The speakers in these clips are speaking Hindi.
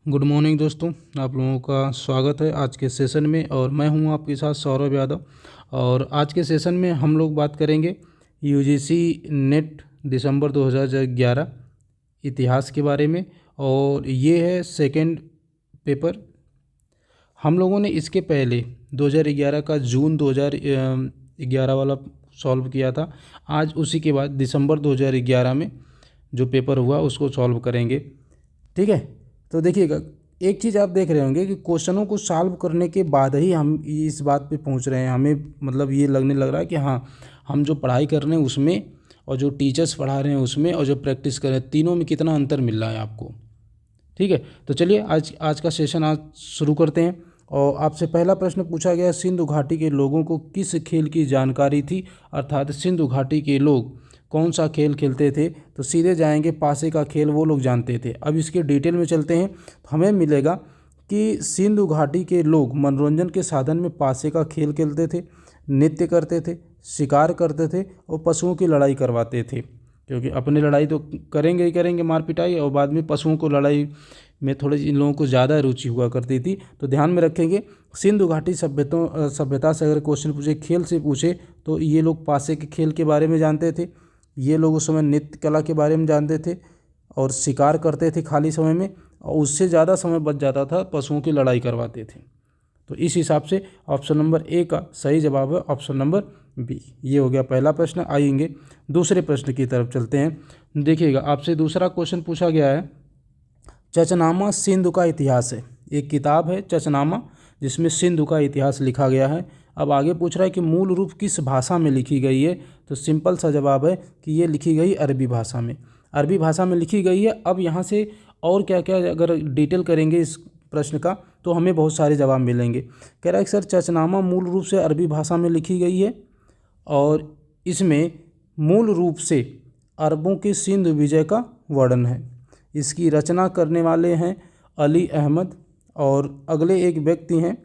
गुड मॉर्निंग दोस्तों, आप लोगों का स्वागत है आज के सेशन में। और मैं हूं आपके साथ सौरभ यादव। और आज के सेशन में हम लोग बात करेंगे यूजीसी नेट दिसंबर 2011 इतिहास के बारे में। और ये है सेकंड पेपर। हम लोगों ने इसके पहले 2011 का जून 2011 वाला सॉल्व किया था। आज उसी के बाद दिसंबर 2011 में जो पेपर हुआ उसको सॉल्व करेंगे। ठीक है, तो देखिएगा, एक चीज़ आप देख रहे होंगे कि क्वेश्चनों को सॉल्व करने के बाद ही हम इस बात पे पहुंच रहे हैं। हमें मतलब ये लगने लग रहा है कि हाँ, हम जो पढ़ाई कर रहे हैं उसमें और जो टीचर्स पढ़ा रहे हैं उसमें और जो प्रैक्टिस कर रहे हैं, तीनों में कितना अंतर मिल रहा है आपको। ठीक है, तो चलिए आज का सेशन आज शुरू करते हैं। और आपसे पहला प्रश्न पूछा गया, सिंधु घाटी के लोगों को किस खेल की जानकारी थी, अर्थात सिंधु घाटी के लोग कौन सा खेल खेलते थे। तो सीधे जाएंगे, पासे का खेल वो लोग जानते थे। अब इसके डिटेल में चलते हैं तो हमें मिलेगा कि सिंधु घाटी के लोग मनोरंजन के साधन में पासे का खेल खेलते थे, नृत्य करते थे, शिकार करते थे और पशुओं की लड़ाई करवाते थे। क्योंकि अपनी लड़ाई तो करेंगे ही करेंगे, मार पिटाई, और बाद में पशुओं को लड़ाई में थोड़ी इन लोगों को ज़्यादा रुचि हुआ करती थी। तो ध्यान में रखेंगे, सिंधु घाटी सभ्यता से अगर क्वेश्चन पूछे, खेल से पूछे, तो ये लोग पासे के खेल के बारे में जानते थे। ये लोग उस समय नृत्य कला के बारे में जानते थे और शिकार करते थे खाली समय में, और उससे ज़्यादा समय बच जाता था पशुओं की लड़ाई करवाते थे। तो इस हिसाब से ऑप्शन नंबर ए का सही जवाब है ऑप्शन नंबर बी। ये हो गया पहला प्रश्न। आएंगे दूसरे प्रश्न की तरफ चलते हैं। देखिएगा, आपसे दूसरा क्वेश्चन पूछा गया है, चचनामा सिंधु का इतिहास है। एक किताब है चचनामा जिसमें सिंधु का इतिहास लिखा गया है। अब आगे पूछ रहा है कि मूल रूप किस भाषा में लिखी गई है। तो सिंपल सा जवाब है कि ये लिखी गई अरबी भाषा में। अरबी भाषा में लिखी गई है। अब यहाँ से और क्या क्या अगर डिटेल करेंगे इस प्रश्न का तो हमें बहुत सारे जवाब मिलेंगे। कह रहा है कि सर, चचनामा मूल रूप से अरबी भाषा में लिखी गई है और इसमें मूल रूप से अरबों के सिंधु विजय का वर्णन है। इसकी रचना करने वाले हैं अली अहमद, और अगले एक व्यक्ति हैं,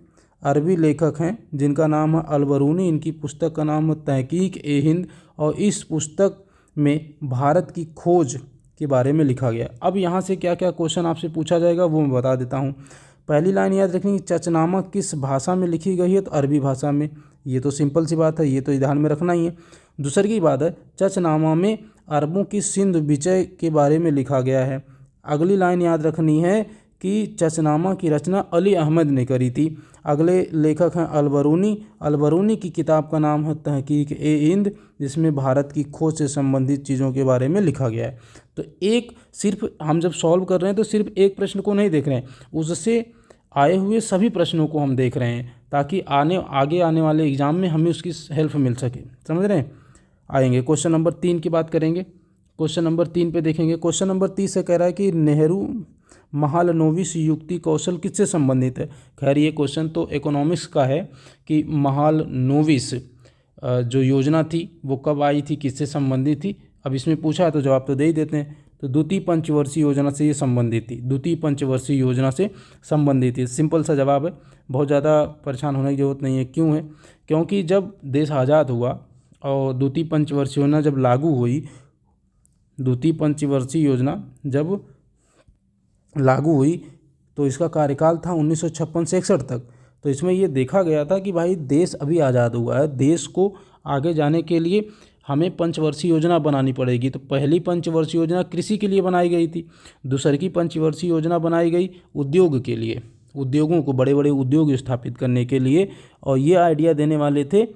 अरबी लेखक हैं जिनका नाम है अलबरूनी। इनकी पुस्तक का नाम है तहकीक ए हिंद, और इस पुस्तक में भारत की खोज के बारे में लिखा गया। अब यहाँ से क्या क्या क्वेश्चन आपसे पूछा जाएगा वो मैं बता देता हूँ। पहली लाइन याद रखनी, चचनामा किस भाषा में लिखी गई है, तो अरबी भाषा में। ये तो सिंपल सी बात है, ये तो ध्यान में रखना ही है। दूसरी बात है, चचनामा में अरबों की सिंधु विजय के बारे में लिखा गया है। अगली लाइन याद रखनी है कि चचनामा की रचना अली अहमद ने करी थी। अगले लेखक हैं अलबरूनी। अलबरूनी की किताब का नाम है तहकीक ए हिंद, जिसमें भारत की खोज से संबंधित चीज़ों के बारे में लिखा गया है। तो एक सिर्फ हम जब सॉल्व कर रहे हैं तो सिर्फ एक प्रश्न को नहीं देख रहे हैं, उससे आए हुए सभी प्रश्नों को हम देख रहे हैं, ताकि आगे आने वाले एग्जाम में हमें उसकी हेल्प मिल सके। समझ रहे हैं। आएंगे क्वेश्चन नंबर 3 की बात करेंगे। क्वेश्चन नंबर 3 पे देखेंगे। क्वेश्चन नंबर 30 से कह रहा है कि नेहरू महालनोबिस युक्ति कौशल किससे संबंधित है। खैर, ये क्वेश्चन तो इकोनॉमिक्स का है कि महालनोबिस जो योजना थी वो कब आई थी, किससे संबंधित थी। अब इसमें पूछा है तो जवाब तो दे ही देते हैं। तो द्वितीय पंचवर्षीय योजना से ये संबंधित थी, द्वितीय पंचवर्षीय योजना से संबंधित थी। सिंपल सा जवाब है, बहुत ज़्यादा परेशान होने की जरूरत नहीं है। क्यों है? क्योंकि जब देश आज़ाद हुआ और द्वितीय पंचवर्षीय योजना जब लागू हुई, द्वितीय पंचवर्षीय योजना जब लागू हुई तो इसका कार्यकाल था 1956 से 61 तक। तो इसमें ये देखा गया था कि भाई देश अभी आज़ाद हुआ है, देश को आगे जाने के लिए हमें पंचवर्षीय योजना बनानी पड़ेगी। तो पहली पंचवर्षीय योजना कृषि के लिए बनाई गई थी, दूसरी की पंचवर्षीय योजना बनाई गई उद्योग के लिए, उद्योगों को, बड़े बड़े उद्योग स्थापित करने के लिए। और ये आइडिया देने वाले थे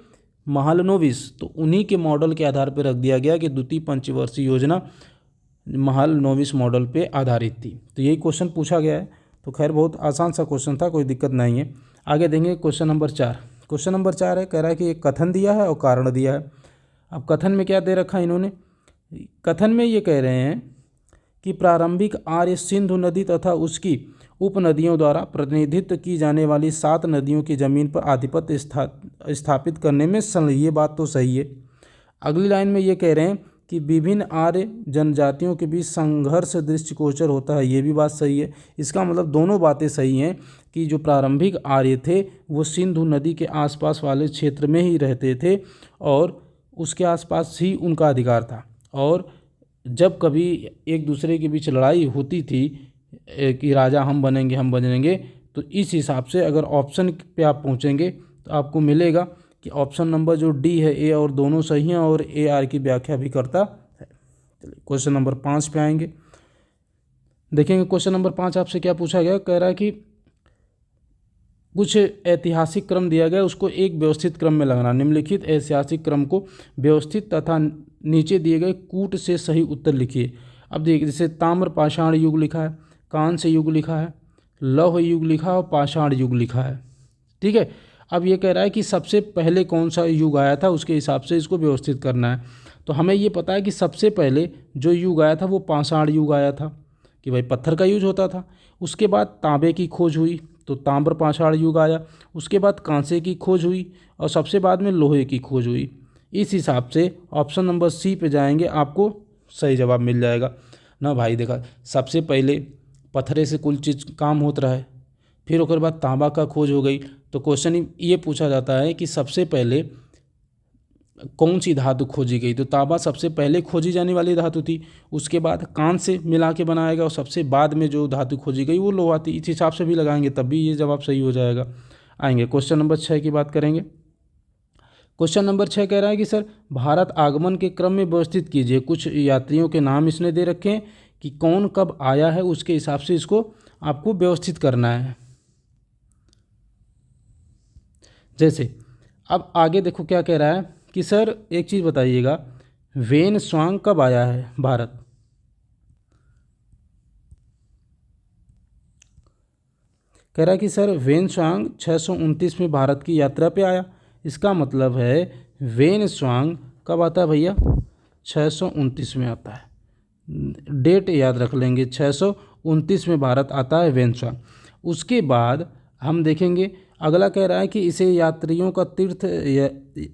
महालनोबिस। तो उन्हीं के मॉडल के आधार पर रख दिया गया कि द्वितीय पंचवर्षीय योजना महालनोबिस मॉडल पे आधारित थी। तो यही क्वेश्चन पूछा गया है। तो खैर, बहुत आसान सा क्वेश्चन था, कोई दिक्कत नहीं है। आगे देंगे क्वेश्चन नंबर 4। क्वेश्चन नंबर 4 है, कह रहा है कि एक कथन दिया है और कारण दिया है। अब कथन में क्या दे रखा है इन्होंने, कथन में ये कह रहे हैं कि प्रारंभिक आर्य सिंधु नदी तथा उसकी उपनदियों द्वारा प्रतिनिधित्व की जाने वाली 7 नदियों की जमीन पर आधिपत्य स्थापित करने में ये बात तो सही है। अगली लाइन में ये कह रहे हैं कि विभिन्न आर्य जनजातियों के बीच संघर्ष दृष्टिगोचर होता है, ये भी बात सही है। इसका मतलब दोनों बातें सही हैं कि जो प्रारंभिक आर्य थे वो सिंधु नदी के आसपास वाले क्षेत्र में ही रहते थे और उसके आसपास ही उनका अधिकार था। और जब कभी एक दूसरे के बीच लड़ाई होती थी कि राजा हम बनेंगे, तो इस हिसाब से अगर ऑप्शन पे आप पहुँचेंगे तो आपको मिलेगा कि ऑप्शन नंबर जो डी है, ए और दोनों सही हैं और ए आर की व्याख्या भी करता है। चलिए क्वेश्चन नंबर 5 पे आएंगे। देखेंगे क्वेश्चन नंबर 5 आपसे क्या पूछा गया। कह रहा है कि कुछ ऐतिहासिक क्रम दिया गया, उसको एक व्यवस्थित क्रम में लगाना। निम्नलिखित ऐतिहासिक क्रम को व्यवस्थित तथा नीचे दिए गए कूट से सही उत्तर लिखिए। अब देखिए, जैसे ताम्र पाषाण युग लिखा है, कांस्य युग लिखा है, लौह युग लिखा है और पाषाण युग लिखा है। ठीक है, अब ये कह रहा है कि सबसे पहले कौन सा युग आया था, उसके हिसाब से इसको व्यवस्थित करना है। तो हमें ये पता है कि सबसे पहले जो युग आया था वो पाषाण युग आया था, कि भाई पत्थर का यूज होता था। उसके बाद तांबे की खोज हुई तो ताम्र पाषाण युग आया। उसके बाद कांसे की खोज हुई और सबसे बाद में लोहे की खोज हुई। इस हिसाब से ऑप्शन नंबर सी पे जाएंगे, आपको सही जवाब मिल जाएगा ना भाई। देखा, सबसे पहले पत्थरे से कुल चीज़ काम होता रहा है, फिर उसके बाद तांबा का खोज हो गई। तो क्वेश्चन ये पूछा जाता है कि सबसे पहले कौन सी धातु खोजी गई, तो तांबा सबसे पहले खोजी जाने वाली धातु थी। उसके बाद कांस्य मिला के बनाया गया और सबसे बाद में जो धातु खोजी गई वो लोहा थी। इस हिसाब से भी लगाएंगे तब भी ये जवाब सही हो जाएगा। आएंगे क्वेश्चन नंबर 6 की बात करेंगे। क्वेश्चन नंबर 6 कह रहा है कि सर भारत आगमन के क्रम में व्यवस्थित कीजिए। कुछ यात्रियों के नाम इसने दे रखे हैं कि कौन कब आया है, उसके हिसाब से इसको आपको व्यवस्थित करना है। जैसे अब आगे देखो क्या कह रहा है कि सर एक चीज़ बताइएगा, वेन स्वांग कब आया है भारत। कह रहा है कि सर वेन स्वांग 629 में भारत की यात्रा पे आया। इसका मतलब है वेन स्वांग कब आता है भैया, 629 में आता है। डेट याद रख लेंगे, 629 में भारत आता है वेन स्वांग। उसके बाद हम देखेंगे अगला कह रहा है कि इसे यात्रियों का तीर्थ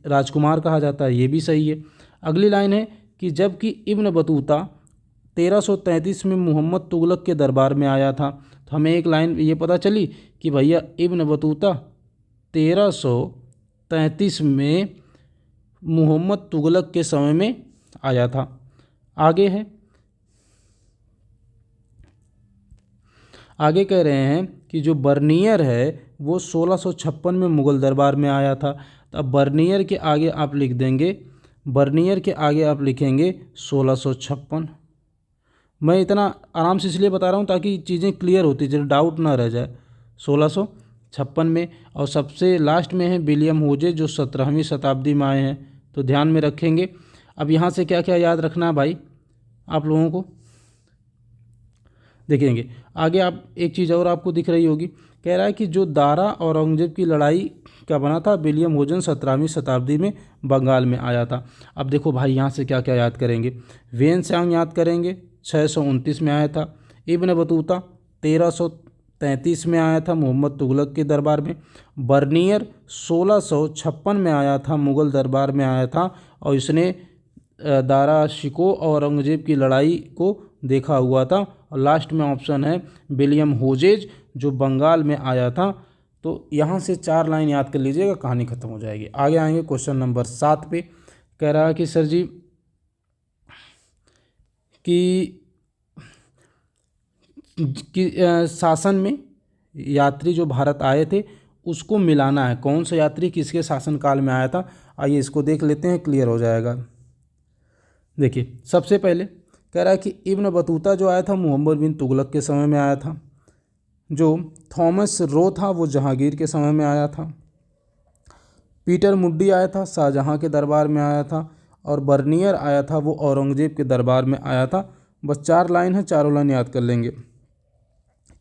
राजकुमार कहा जाता है, ये भी सही है। अगली लाइन है कि जबकि इब्न बतूता 1333 में मोहम्मद तुगलक के दरबार में आया था। तो हमें एक लाइन ये पता चली कि भैया इब्न बतूता 1333 में मोहम्मद तुगलक के समय में आया था। आगे है, आगे कह रहे हैं कि जो बर्नियर है वो 1656 में मुग़ल दरबार में आया था। तो अब बर्नियर के आगे आप लिख देंगे, बर्नियर के आगे आप लिखेंगे 1656। मैं इतना आराम से इसलिए बता रहा हूँ ताकि चीज़ें क्लियर होती जाए, डाउट ना रह जाए। 1656 में। और सबसे लास्ट में है विलियम होजे जो 17वीं शताब्दी में आए हैं, तो ध्यान में रखेंगे। अब यहाँ से क्या क्या याद रखना है भाई आप लोगों को, देखेंगे आगे। आप एक चीज़ और आपको दिख रही होगी, कह रहा है कि जो दारा और औरंगजेब की लड़ाई क्या बना था, विलियम होजन 17वीं शताब्दी में बंगाल में आया था। अब देखो भाई यहाँ से क्या क्या याद करेंगे, वेन स्वांग याद करेंगे 629 में आया था, इब्न बतूता 1333 में आया था मोहम्मद तुगलक के दरबार में, बर्नियर 1656 में आया था मुग़ल दरबार में आया था और इसने दारा शिको और औरंगजेब की लड़ाई को देखा हुआ था। और लास्ट में ऑप्शन है विलियम होजेज जो बंगाल में आया था। तो यहाँ से 4 लाइन याद कर लीजिएगा, कहानी खत्म हो जाएगी। आगे आएंगे क्वेश्चन नंबर 7 पे। कह रहा है कि सर जी कि शासन में यात्री जो भारत आए थे उसको मिलाना है, कौन सा यात्री किसके शासनकाल में आया था। आइए इसको देख लेते हैं, क्लियर हो जाएगा। देखिए सबसे पहले कह रहा है कि इब्न बतूता जो आया था मोहम्मद बिन तुगलक के समय में आया था, जो थॉमस रो था वो जहांगीर के समय में आया था, पीटर मुड्डी आया था शाहजहां के दरबार में आया था और बर्नियर आया था वो औरंगजेब के दरबार में आया था। बस 4 लाइन है, चारों लाइन याद कर लेंगे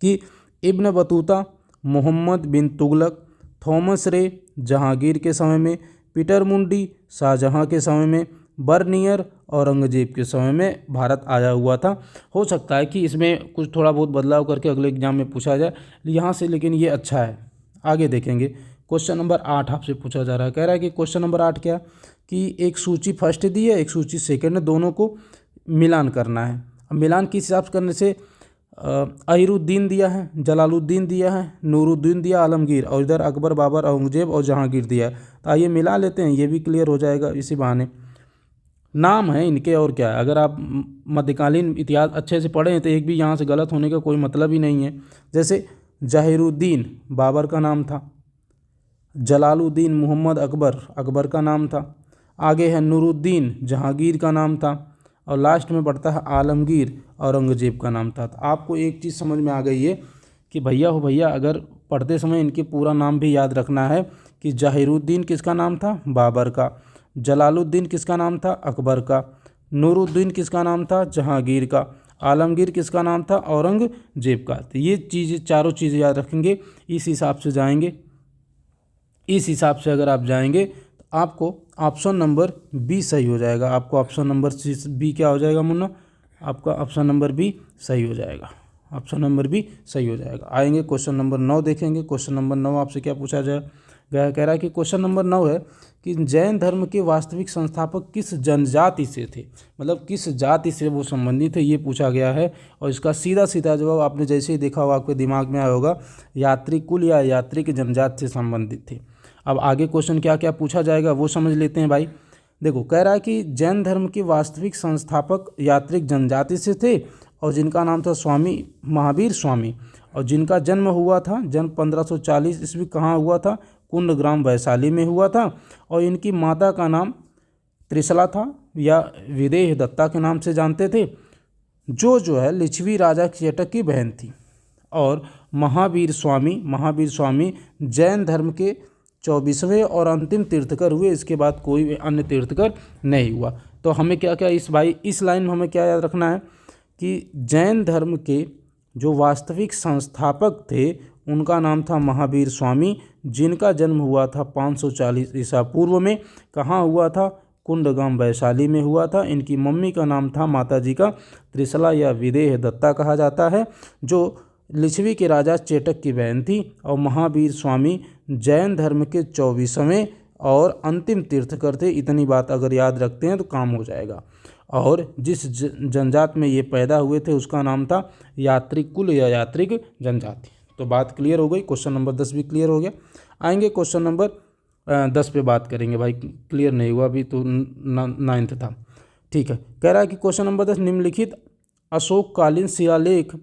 कि इब्न बतूता मोहम्मद बिन तुगलक, थॉमस रे जहांगीर के समय में, पीटर मुंडी शाहजहां के समय में, बर्नियर औरंगजेब के समय में भारत आया हुआ था। हो सकता है कि इसमें कुछ थोड़ा बहुत बदलाव करके अगले एग्जाम में पूछा जाए यहाँ से, लेकिन ये अच्छा है। आगे देखेंगे क्वेश्चन नंबर 8 आपसे पूछा जा रहा है। कह रहा है कि क्वेश्चन नंबर 8 क्या कि एक सूची फर्स्ट दी है, एक सूची सेकंड है, दोनों को मिलान करना है। अब मिलान किस हिसाब से करने से, अहिरुद्दीन दिया है, जलालुद्दीन दिया है, नूरुद्दीन दिया, आलमगीर, और इधर अकबर, बाबर, औरंगजेब और जहांगीर दिया है। तो आइए मिला लेते हैं, ये भी क्लियर हो जाएगा इसी बहाने। नाम है इनके और क्या है। अगर आप मध्यकालीन इतिहास अच्छे से पढ़ें तो एक भी यहाँ से गलत होने का कोई मतलब ही नहीं है। जैसे जहीरुद्दीन बाबर का नाम था, जलालुद्दीन मोहम्मद अकबर अकबर का नाम था, आगे है नूरुद्दीन जहांगीर का नाम था, और लास्ट में बढ़ता है आलमगीर औरंगजेब का नाम था। तो आपको एक चीज़ समझ में आ गई है कि भैया हो भैया, अगर पढ़ते समय इनके पूरा नाम भी याद रखना है कि जहीरुद्दीन किसका नाम था, बाबर का, जलालुद्दीन किसका नाम था, अकबर का, नूरुद्दीन किसका नाम था, जहांगीर का, आलमगीर किसका नाम था, औरंगजेब का। तो ये चीज़ें चारों चीज़ें याद रखेंगे, इस हिसाब से जाएंगे। इस हिसाब से अगर आप जाएंगे तो आपको ऑप्शन नंबर बी सही हो जाएगा। आपको ऑप्शन नंबर बी क्या हो जाएगा मुन्ना, आपका ऑप्शन नंबर बी सही हो जाएगा। ऑप्शन नंबर बी सही हो जाएगा। आएंगे क्वेश्चन नंबर 9 देखेंगे। क्वेश्चन नंबर 9 आपसे क्या पूछा गया, कह रहा है कि क्वेश्चन नंबर 9 है कि जैन धर्म के वास्तविक संस्थापक किस जनजाति से थे, मतलब किस जाति से वो संबंधित है, ये पूछा गया है। और इसका सीधा सीधा जवाब आपने जैसे ही देखा होगा आपके दिमाग में आया होगा, यात्री कुल या यात्रिक जनजाति से संबंधित थे। अब आगे क्वेश्चन क्या क्या पूछा जाएगा वो समझ लेते हैं भाई। देखो, कह रहा है कि जैन धर्म के वास्तविक संस्थापक यात्रिक जनजाति से थे और जिनका नाम था स्वामी महावीर स्वामी, और जिनका जन्म हुआ था, जन्म 1540 ईस्वी कहाँ हुआ था, कुंडग्राम वैशाली में हुआ था। और इनकी माता का नाम त्रिशला था या विदेह दत्ता के नाम से जानते थे, जो है लिच्छवी राजा चेटक की बहन थी। और महावीर स्वामी जैन धर्म के 24वें और अंतिम तीर्थकर हुए। इसके बाद कोई अन्य तीर्थकर नहीं हुआ। तो हमें क्या क्या इस लाइन में हमें क्या याद रखना है कि जैन धर्म के जो वास्तविक संस्थापक थे उनका नाम था महावीर स्वामी, जिनका जन्म हुआ था 540 ईसा पूर्व में। कहाँ हुआ था, कुंडग्राम वैशाली में हुआ था। इनकी मम्मी का नाम था माताजी का त्रिशला या विदेह दत्ता कहा जाता है, जो लिच्छवी के राजा चेटक की बहन थी। और महावीर स्वामी जैन धर्म के 24वें और अंतिम तीर्थकर थे। इतनी बात अगर याद रखते हैं तो काम हो जाएगा। और जिस जनजात में ये पैदा हुए थे उसका नाम था यात्रिक कुल या यात्रिक जनजाति। तो बात क्लियर हो गई। क्वेश्चन नंबर 10 भी क्लियर हो गया। आएंगे क्वेश्चन नंबर 10 पे बात करेंगे भाई। क्लियर नहीं हुआ अभी तो 9th था, ठीक है। कह रहा है कि क्वेश्चन नंबर 10, निम्नलिखित अशोककालीन शिलालेख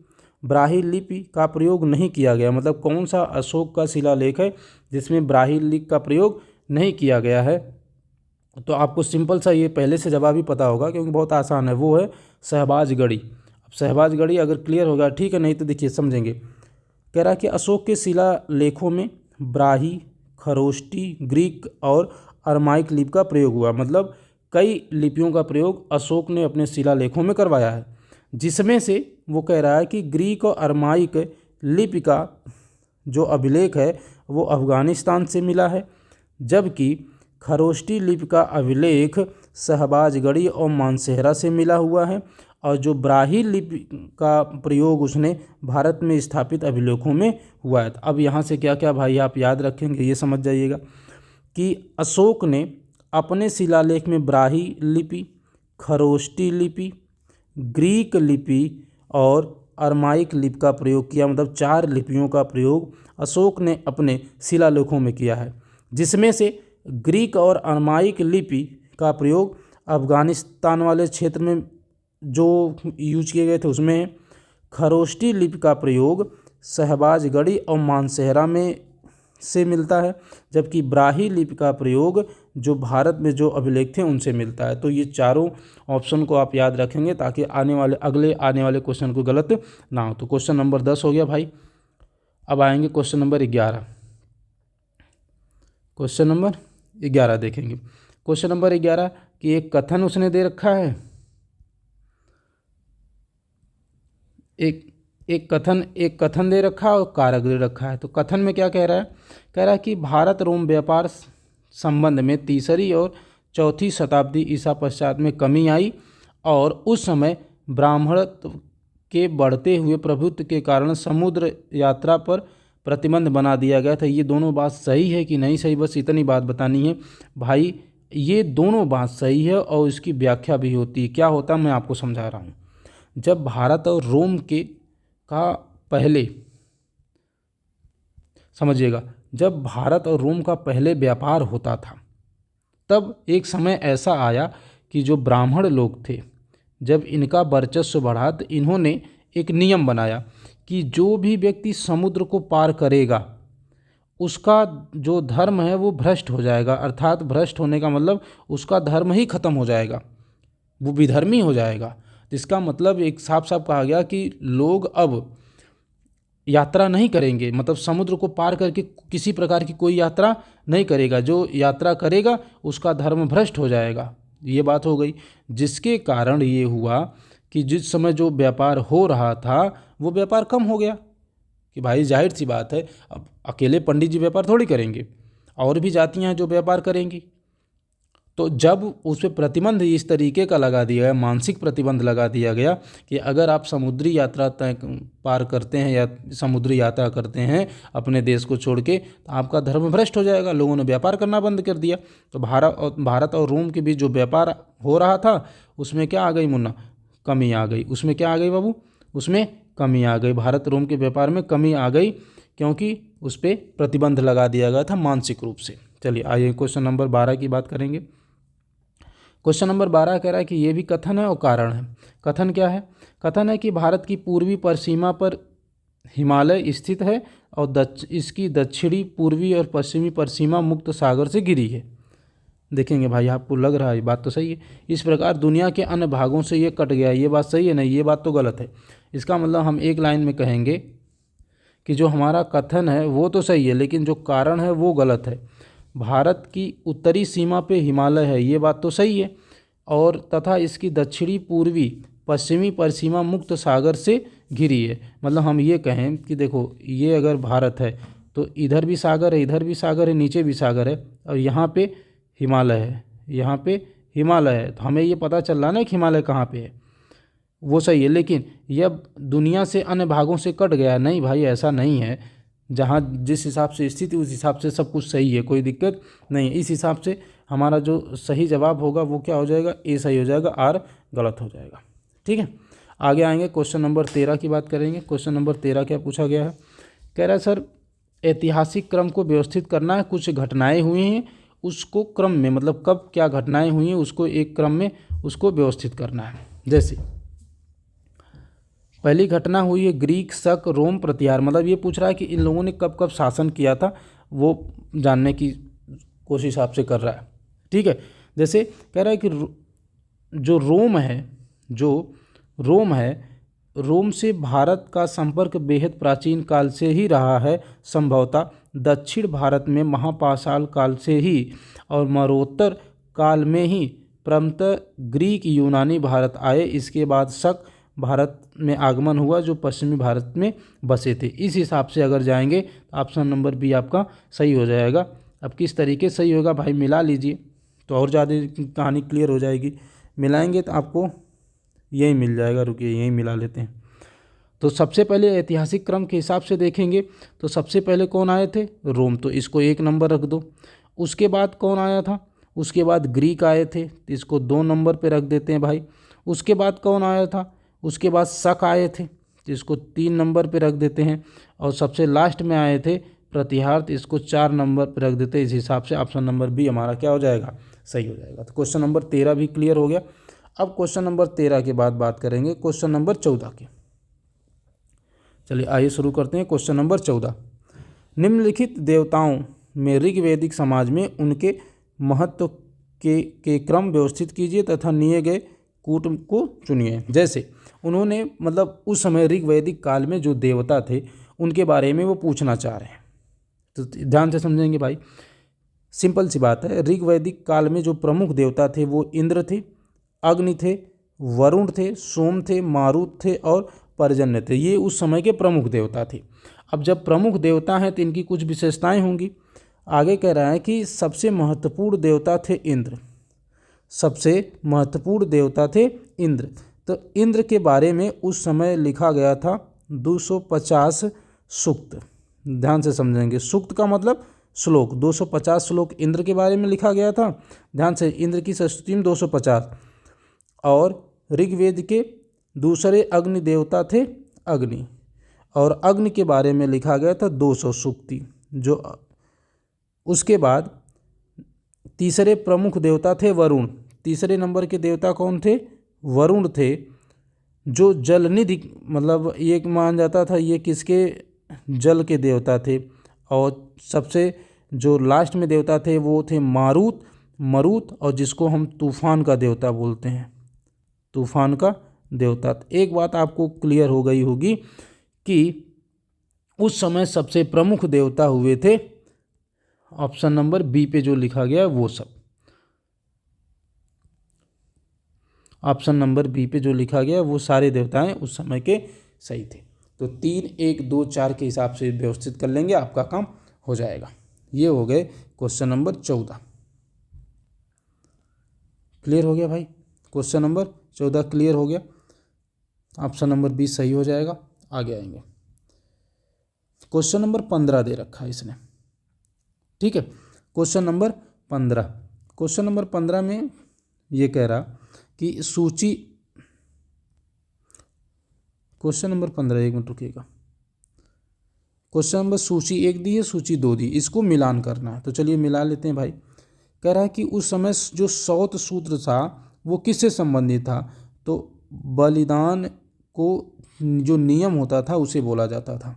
ब्राह्मी लिपि का प्रयोग नहीं किया गया, मतलब कौन सा अशोक का शिलालेख है जिसमें ब्राह्मी लिपि का प्रयोग नहीं किया गया है। तो आपको सिंपल सा ये पहले से जवाब ही पता होगा क्योंकि बहुत आसान है, वो है शहबाजगढ़ी। अब शहबाजगढ़ी अगर क्लियर होगा ठीक है, नहीं तो देखिए समझेंगे। कह रहा है कि अशोक के शिलालेखों में ब्राह्मी, खरोष्टी, ग्रीक और अरमाइक लिपि का प्रयोग हुआ, मतलब कई लिपियों का प्रयोग अशोक ने अपने शिलालेखों में करवाया है, जिसमें से वो कह रहा है कि ग्रीक और अरमाइक लिपि का जो अभिलेख है वो अफगानिस्तान से मिला है, जबकि खरोष्टी लिपि का अभिलेख शहबाजगढ़ी और मानसेहरा से मिला हुआ है। और जो ब्राह्मी लिपि का प्रयोग उसने भारत में स्थापित अभिलेखों में हुआ है। अब यहाँ से क्या क्या भाई आप याद रखेंगे ये समझ जाइएगा कि अशोक ने अपने शिलालेख में ब्राह्मी लिपि, खरोष्टी लिपि, ग्रीक लिपि और अरमाइक लिपि का प्रयोग किया, मतलब 4 लिपियों का प्रयोग अशोक ने अपने शिलालेखों में किया है, जिसमें से ग्रीक और अरमाइक लिपि का प्रयोग अफगानिस्तान वाले क्षेत्र में जो यूज किए गए थे उसमें, खरोष्टी लिपि का प्रयोग शहबाजगढ़ी और मानसेहरा में से मिलता है, जबकि ब्राह्मी लिपि का प्रयोग जो भारत में जो अभिलेख थे उनसे मिलता है। तो ये चारों ऑप्शन को आप याद रखेंगे ताकि आने वाले क्वेश्चन को गलत ना हो। तो क्वेश्चन नंबर 10 हो गया भाई। अब आएंगे क्वेश्चन नंबर 11। क्वेश्चन नंबर 11 देखेंगे। क्वेश्चन नंबर 11 कि एक कथन उसने दे रखा है, एक कथन दे रखा है और कारक दे रखा है। तो कथन में क्या कह रहा है, कह रहा है कि भारत रोम व्यापार संबंध में 3री और 4थी शताब्दी ईसा पश्चात में कमी आई और उस समय ब्राह्मणत्व के बढ़ते हुए प्रभुत्व के कारण समुद्र यात्रा पर प्रतिबंध बना दिया गया था। ये दोनों बात सही है कि नहीं सही, बस इतनी बात बतानी है भाई। ये दोनों बात सही है और इसकी व्याख्या भी होती है। क्या होता है मैं आपको समझा रहा हूँ। जब भारत और रोम का पहले, समझिएगा, जब भारत और रोम का पहले व्यापार होता था तब एक समय ऐसा आया कि जो ब्राह्मण लोग थे, जब इनका वर्चस्व बढ़ा तो इन्होंने एक नियम बनाया कि जो भी व्यक्ति समुद्र को पार करेगा उसका जो धर्म है वो भ्रष्ट हो जाएगा। अर्थात भ्रष्ट होने का मतलब उसका धर्म ही खत्म हो जाएगा, वो विधर्मी हो जाएगा। तो इसका मतलब एक साफ साफ कहा गया कि लोग अब यात्रा नहीं करेंगे, मतलब समुद्र को पार करके किसी प्रकार की कोई यात्रा नहीं करेगा। जो यात्रा करेगा उसका धर्म भ्रष्ट हो जाएगा। ये बात हो गई, जिसके कारण ये हुआ कि जिस समय जो व्यापार हो रहा था वो व्यापार कम हो गया। कि भाई जाहिर सी बात है, अब अकेले पंडित जी व्यापार थोड़ी करेंगे, और भी जातियां हैं जो व्यापार करेंगी। तो जब उस पर प्रतिबंध इस तरीके का लगा दिया गया, मानसिक प्रतिबंध लगा दिया गया कि अगर आप समुद्री यात्रा तय पार करते हैं या समुद्री यात्रा करते हैं अपने देश को छोड़ के, तो आपका धर्म भ्रष्ट हो जाएगा। लोगों ने व्यापार करना बंद कर दिया। तो भारत और रोम के बीच जो व्यापार हो रहा था उसमें क्या आ गई मुन्ना, कमी आ गई। उसमें क्या आ गई बाबू, उसमें कमी आ गई। भारत रोम के व्यापार में कमी आ गई क्योंकि उस पर प्रतिबंध लगा दिया गया था मानसिक रूप से। चलिए आइए क्वेश्चन नंबर 12 की बात करेंगे। क्वेश्चन नंबर 12 कह रहा है कि ये भी कथन है और कारण है। कथन क्या है? कथन है कि भारत की पूर्वी परिसीमा पर हिमालय स्थित है और इसकी दक्षिणी, पूर्वी और पश्चिमी परिसीमा मुक्त सागर से घिरी है। देखेंगे भाई, आपको लग रहा है ये बात तो सही है। इस प्रकार दुनिया के अन्य भागों से ये कट गया। ये बात सही है? नहीं, ये बात तो गलत है। इसका मतलब हम एक लाइन में कहेंगे कि जो हमारा कथन है वो तो सही है, लेकिन जो कारण है वो गलत है। भारत की उत्तरी सीमा पे हिमालय है, ये बात तो सही है, और तथा इसकी दक्षिणी, पूर्वी, पश्चिमी परिसीमा मुक्त सागर से घिरी है। मतलब हम ये कहें कि देखो, ये अगर भारत है तो इधर भी सागर है, इधर भी सागर है, नीचे भी सागर है, और यहाँ पे हिमालय है, यहाँ पे हिमालय है। तो हमें ये पता चल रहा ना कि हिमालय कहाँ पे है, वो सही है। लेकिन यह दुनिया से अन्य भागों से कट गया। नहीं भाई, ऐसा नहीं है। जहाँ जिस हिसाब से स्थिति उस हिसाब से सब कुछ सही है, कोई दिक्कत नहीं। इस हिसाब से हमारा जो सही जवाब होगा वो क्या हो जाएगा, ए सही हो जाएगा, आर गलत हो जाएगा। ठीक है, आगे आएंगे क्वेश्चन नंबर 13 की बात करेंगे। क्वेश्चन नंबर 13 क्या पूछा गया है? कह रहा है सर, ऐतिहासिक क्रम को व्यवस्थित करना है। कुछ घटनाएं हुई हैं उसको क्रम में, मतलब कब क्या घटनाएं हुई हैं उसको एक क्रम में उसको व्यवस्थित करना है। जैसे पहली घटना हुई है ग्रीक, शक, रोम प्रतिहार। मतलब ये पूछ रहा है कि इन लोगों ने कब कब शासन किया था, वो जानने की कोशिश आपसे कर रहा है। ठीक है, जैसे कह रहा है कि जो रोम है, रोम से भारत का संपर्क बेहद प्राचीन काल से ही रहा है। संभवतः दक्षिण भारत में महापाषाण काल से ही और मरणोत्तर काल में ही क्रमशः ग्रीक, यूनानी भारत आए। इसके बाद शक भारत में आगमन हुआ जो पश्चिमी भारत में बसे थे। इस हिसाब से अगर जाएंगे तो ऑप्शन नंबर बी आपका सही हो जाएगा। अब किस तरीके सही होगा भाई, मिला लीजिए तो और ज़्यादा कहानी क्लियर हो जाएगी। मिलाएंगे तो आपको यही मिल जाएगा। रुकिए, यही मिला लेते हैं। तो सबसे पहले ऐतिहासिक क्रम के हिसाब से देखेंगे तो सबसे पहले कौन आए थे? रोम, तो इसको 1 नंबर रख दो। उसके बाद कौन आया था? उसके बाद ग्रीक आए थे, तो इसको 2 नंबर पे रख देते हैं भाई। उसके बाद कौन आया था? उसके बाद शक आए थे, तो इसको 3 नंबर पे रख देते हैं। और सबसे लास्ट में आए थे प्रतिहार, तो इसको 4 नंबर पे रख देते हैं। इस हिसाब से ऑप्शन नंबर बी हमारा क्या हो जाएगा, सही हो जाएगा। तो क्वेश्चन नंबर 13 भी क्लियर हो गया। अब क्वेश्चन नंबर 13 के बाद बात करेंगे क्वेश्चन नंबर 14 की। चलिए आइए शुरू करते हैं। क्वेश्चन नंबर 14, निम्नलिखित देवताओं में ऋग्वैदिक समाज में उनके महत्व के क्रम व्यवस्थित कीजिए तथा दिए गए कूट को चुनिए। जैसे उन्होंने, मतलब उस समय ऋग्वैदिक काल में जो देवता थे उनके बारे में वो पूछना चाह रहे हैं, तो ध्यान से समझेंगे भाई। सिंपल सी बात है, ऋग्वैदिक काल में जो प्रमुख देवता थे वो इंद्र थे, अग्नि थे, वरुण थे, सोम थे, मारुत थे और पर्जन्य थे। ये उस समय के प्रमुख देवता थे। अब जब प्रमुख देवता हैं तो इनकी कुछ विशेषताएं होंगी। आगे कह रहा है कि सबसे महत्वपूर्ण देवता थे इंद्र। सबसे महत्वपूर्ण देवता थे इंद्र। तो इंद्र के बारे में उस समय लिखा गया था 250 सूक्त। ध्यान से समझेंगे, सूक्त का मतलब श्लोक। 250 श्लोक इंद्र के बारे में लिखा गया था। ध्यान से, इंद्र की स्तुति में 250। और ऋग्वेद के दूसरे अग्नि देवता थे अग्नि, और अग्नि के बारे में लिखा गया था 200 सूक्ति। जो उसके बाद तीसरे प्रमुख देवता थे वरुण, तीसरे नंबर के देवता कौन थे? वरुण थे, जो जलनिधि, मतलब ये मान जाता था ये किसके? जल के देवता थे। और सबसे जो लास्ट में देवता थे वो थे मरुत, और जिसको हम तूफान का देवता बोलते हैं, तूफान का देवता। एक बात आपको क्लियर हो गई होगी कि उस समय सबसे प्रमुख देवता हुए थे, ऑप्शन नंबर बी पे जो लिखा गया है वो सब, ऑप्शन नंबर बी पे जो लिखा गया है वो सारे देवताएं उस समय के सही थे। तो 3, 1, 2, 4 के हिसाब से व्यवस्थित कर लेंगे, आपका काम हो जाएगा। ये हो गए क्वेश्चन नंबर 14। क्लियर हो गया भाई? क्वेश्चन नंबर 14 क्लियर हो गया, ऑप्शन नंबर बी सही हो जाएगा। आगे आएंगे, क्वेश्चन नंबर 15 दे रखा है इसने, ठीक है। क्वेश्चन नंबर 15 में ये कह रहा कि सूची, क्वेश्चन नंबर 15, एक मिनट रुकिएगा, क्वेश्चन नंबर सूची 1 दी है, सूची 2 दी, इसको मिलान करना है। तो चलिए मिला लेते हैं भाई। कह रहा है कि उस समय जो सौत सूत्र था वो किससे संबंधित था? तो बलिदान को जो नियम होता था उसे बोला जाता था,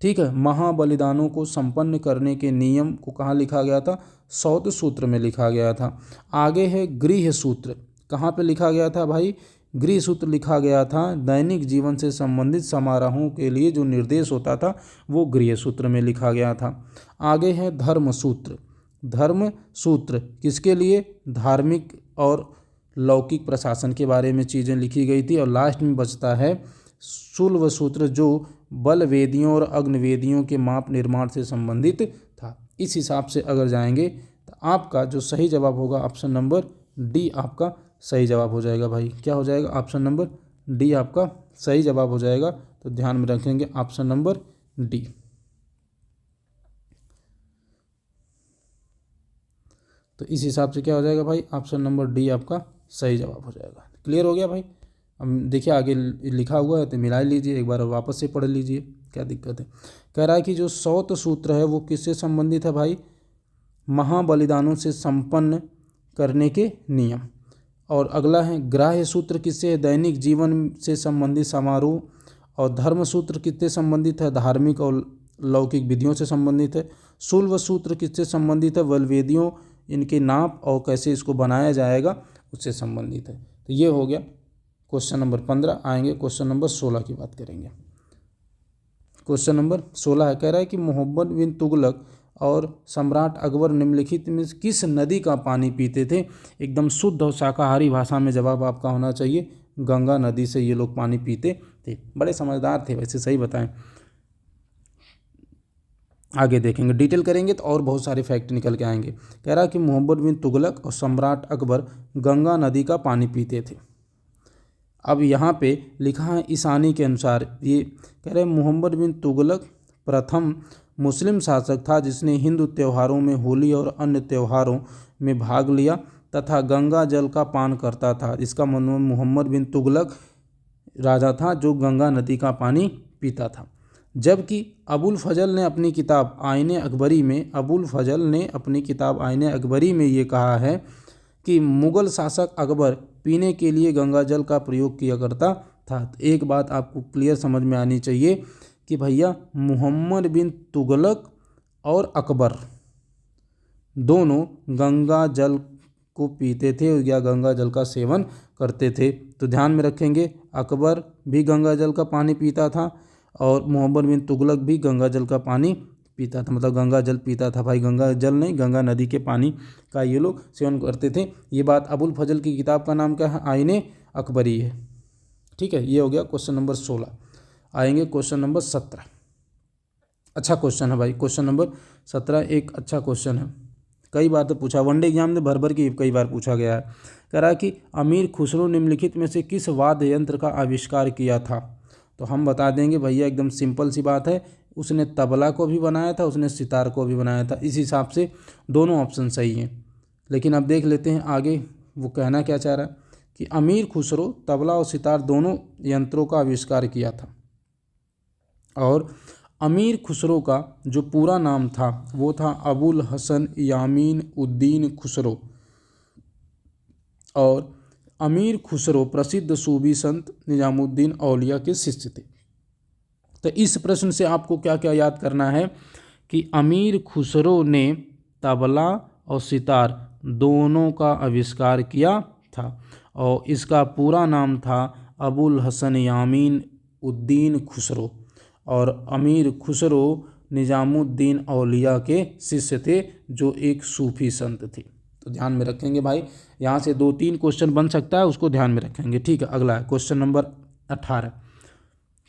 ठीक है। महाबलिदानों को संपन्न करने के नियम को कहाँ लिखा गया था? सौत सूत्र में लिखा गया था। आगे है गृह सूत्र, कहाँ पे लिखा गया था भाई? गृह सूत्र लिखा गया था दैनिक जीवन से संबंधित समारोहों के लिए जो निर्देश होता था वो गृह सूत्र में लिखा गया था। आगे है धर्म सूत्र, धर्म सूत्र किसके लिए? धार्मिक और लौकिक प्रशासन के बारे में चीज़ें लिखी गई थी। और लास्ट में बचता है शुल्व सूत्र, जो बल वेदियों और अग्नि वेदियों के माप निर्माण से संबंधित था। इस हिसाब से अगर जाएंगे तो आपका जो सही जवाब होगा ऑप्शन नंबर डी आपका सही जवाब हो जाएगा भाई। क्या हो जाएगा? ऑप्शन नंबर डी आपका सही जवाब हो जाएगा। तो ध्यान में रखेंगे ऑप्शन नंबर डी। तो इस हिसाब से क्या हो जाएगा भाई? ऑप्शन नंबर डी आपका सही जवाब हो जाएगा। क्लियर हो गया भाई? अब देखिए आगे लिखा हुआ है तो मिला लीजिए, एक बार वापस से पढ़ लीजिए, क्या दिक्कत है। कह रहा है कि जो सौत सूत्र है वो किससे संबंधित है भाई? महाबलिदानों से संपन्न करने के नियम। और अगला है ग्राह्य सूत्र किससे है? दैनिक जीवन से संबंधित समारोह। और धर्म सूत्र किससे संबंधित है? धार्मिक और लौकिक विधियों से संबंधित है। शुल्व सूत्र किससे संबंधित है? बलवेदियों, इनके नाप और कैसे इसको बनाया जाएगा उससे संबंधित है। तो ये हो गया क्वेश्चन नंबर 15। आएंगे क्वेश्चन नंबर 16 की बात करेंगे। क्वेश्चन नंबर 16 है, कह रहा है कि मोहम्मद बिन तुगलक और सम्राट अकबर निम्नलिखित में किस नदी का पानी पीते थे? एकदम शुद्ध और शाकाहारी भाषा में जवाब आपका होना चाहिए। गंगा नदी से ये लोग पानी पीते थे। बड़े समझदार थे वैसे, सही बताएं। आगे देखेंगे, डिटेल करेंगे तो और बहुत सारे फैक्ट निकल के आएंगे। कह रहा है कि मोहम्मद बिन तुगलक और सम्राट अकबर गंगा नदी का पानी पीते थे। अब यहाँ पे लिखा है ईशानी के अनुसार, ये कह रहे हैं मोहम्मद बिन तुगलक प्रथम मुस्लिम शासक था जिसने हिंदू त्योहारों में होली और अन्य त्योहारों में भाग लिया तथा गंगा जल का पान करता था। इसका मतलब मोहम्मद बिन तुगलक राजा था जो गंगा नदी का पानी पीता था। जबकि अबुल फजल ने अपनी किताब आईने अकबरी में ये कहा है कि मुग़ल शासक अकबर पीने के लिए गंगा जल का प्रयोग किया करता था। तो एक बात आपको क्लियर समझ में आनी चाहिए कि भैया मोहम्मद बिन तुगलक और अकबर दोनों गंगा जल को पीते थे या गंगा जल का सेवन करते थे। तो ध्यान में रखेंगे, अकबर भी गंगा जल का पानी पीता था और मोहम्मद बिन तुगलक भी गंगा जल का पानी पीता था, मतलब गंगा जल पीता था भाई, गंगा जल नहीं, गंगा नदी के पानी का ये लोग सेवन करते थे। ये बात अबुल फजल की किताब का नाम क्या है? आईने अकबरी है। ठीक है, ये हो गया क्वेश्चन नंबर 16। आएंगे क्वेश्चन नंबर 17। अच्छा क्वेश्चन है भाई, क्वेश्चन नंबर 17 एक अच्छा क्वेश्चन है, कई बार तो पूछा, वनडे एग्जाम में भर भर के कई बार पूछा गया है। कह रहा है कि अमीर खुसरो निम्नलिखित में से किस वाद्य यंत्र का आविष्कार किया था? तो हम बता देंगे भैया, एकदम सिंपल सी बात है, उसने तबला को भी बनाया था, उसने सितार को भी बनाया था। इस हिसाब से दोनों ऑप्शन सही हैं। लेकिन अब देख लेते हैं आगे वो कहना क्या चाह रहा है कि अमीर खुसरो तबला और सितार दोनों यंत्रों का आविष्कार किया था। और अमीर खुसरो का जो पूरा नाम था वो था अबुल हसन यामीन उद्दीन खुसरो। और अमीर खुसरो प्रसिद्ध सूफी संत निजामुद्दीन औलिया के शिष्य थे। तो इस प्रश्न से आपको क्या क्या याद करना है कि अमीर खुसरो ने तबला और सितार दोनों का आविष्कार किया था और इसका पूरा नाम था अबुल हसन यामीन उद्दीन खुसरो और अमीर खुसरो निजामुद्दीन औलिया के शिष्य थे जो एक सूफी संत थे। तो ध्यान में रखेंगे भाई, यहाँ से 2-3 क्वेश्चन बन सकता है, उसको ध्यान में रखेंगे। ठीक है, अगला है क्वेश्चन नंबर 18।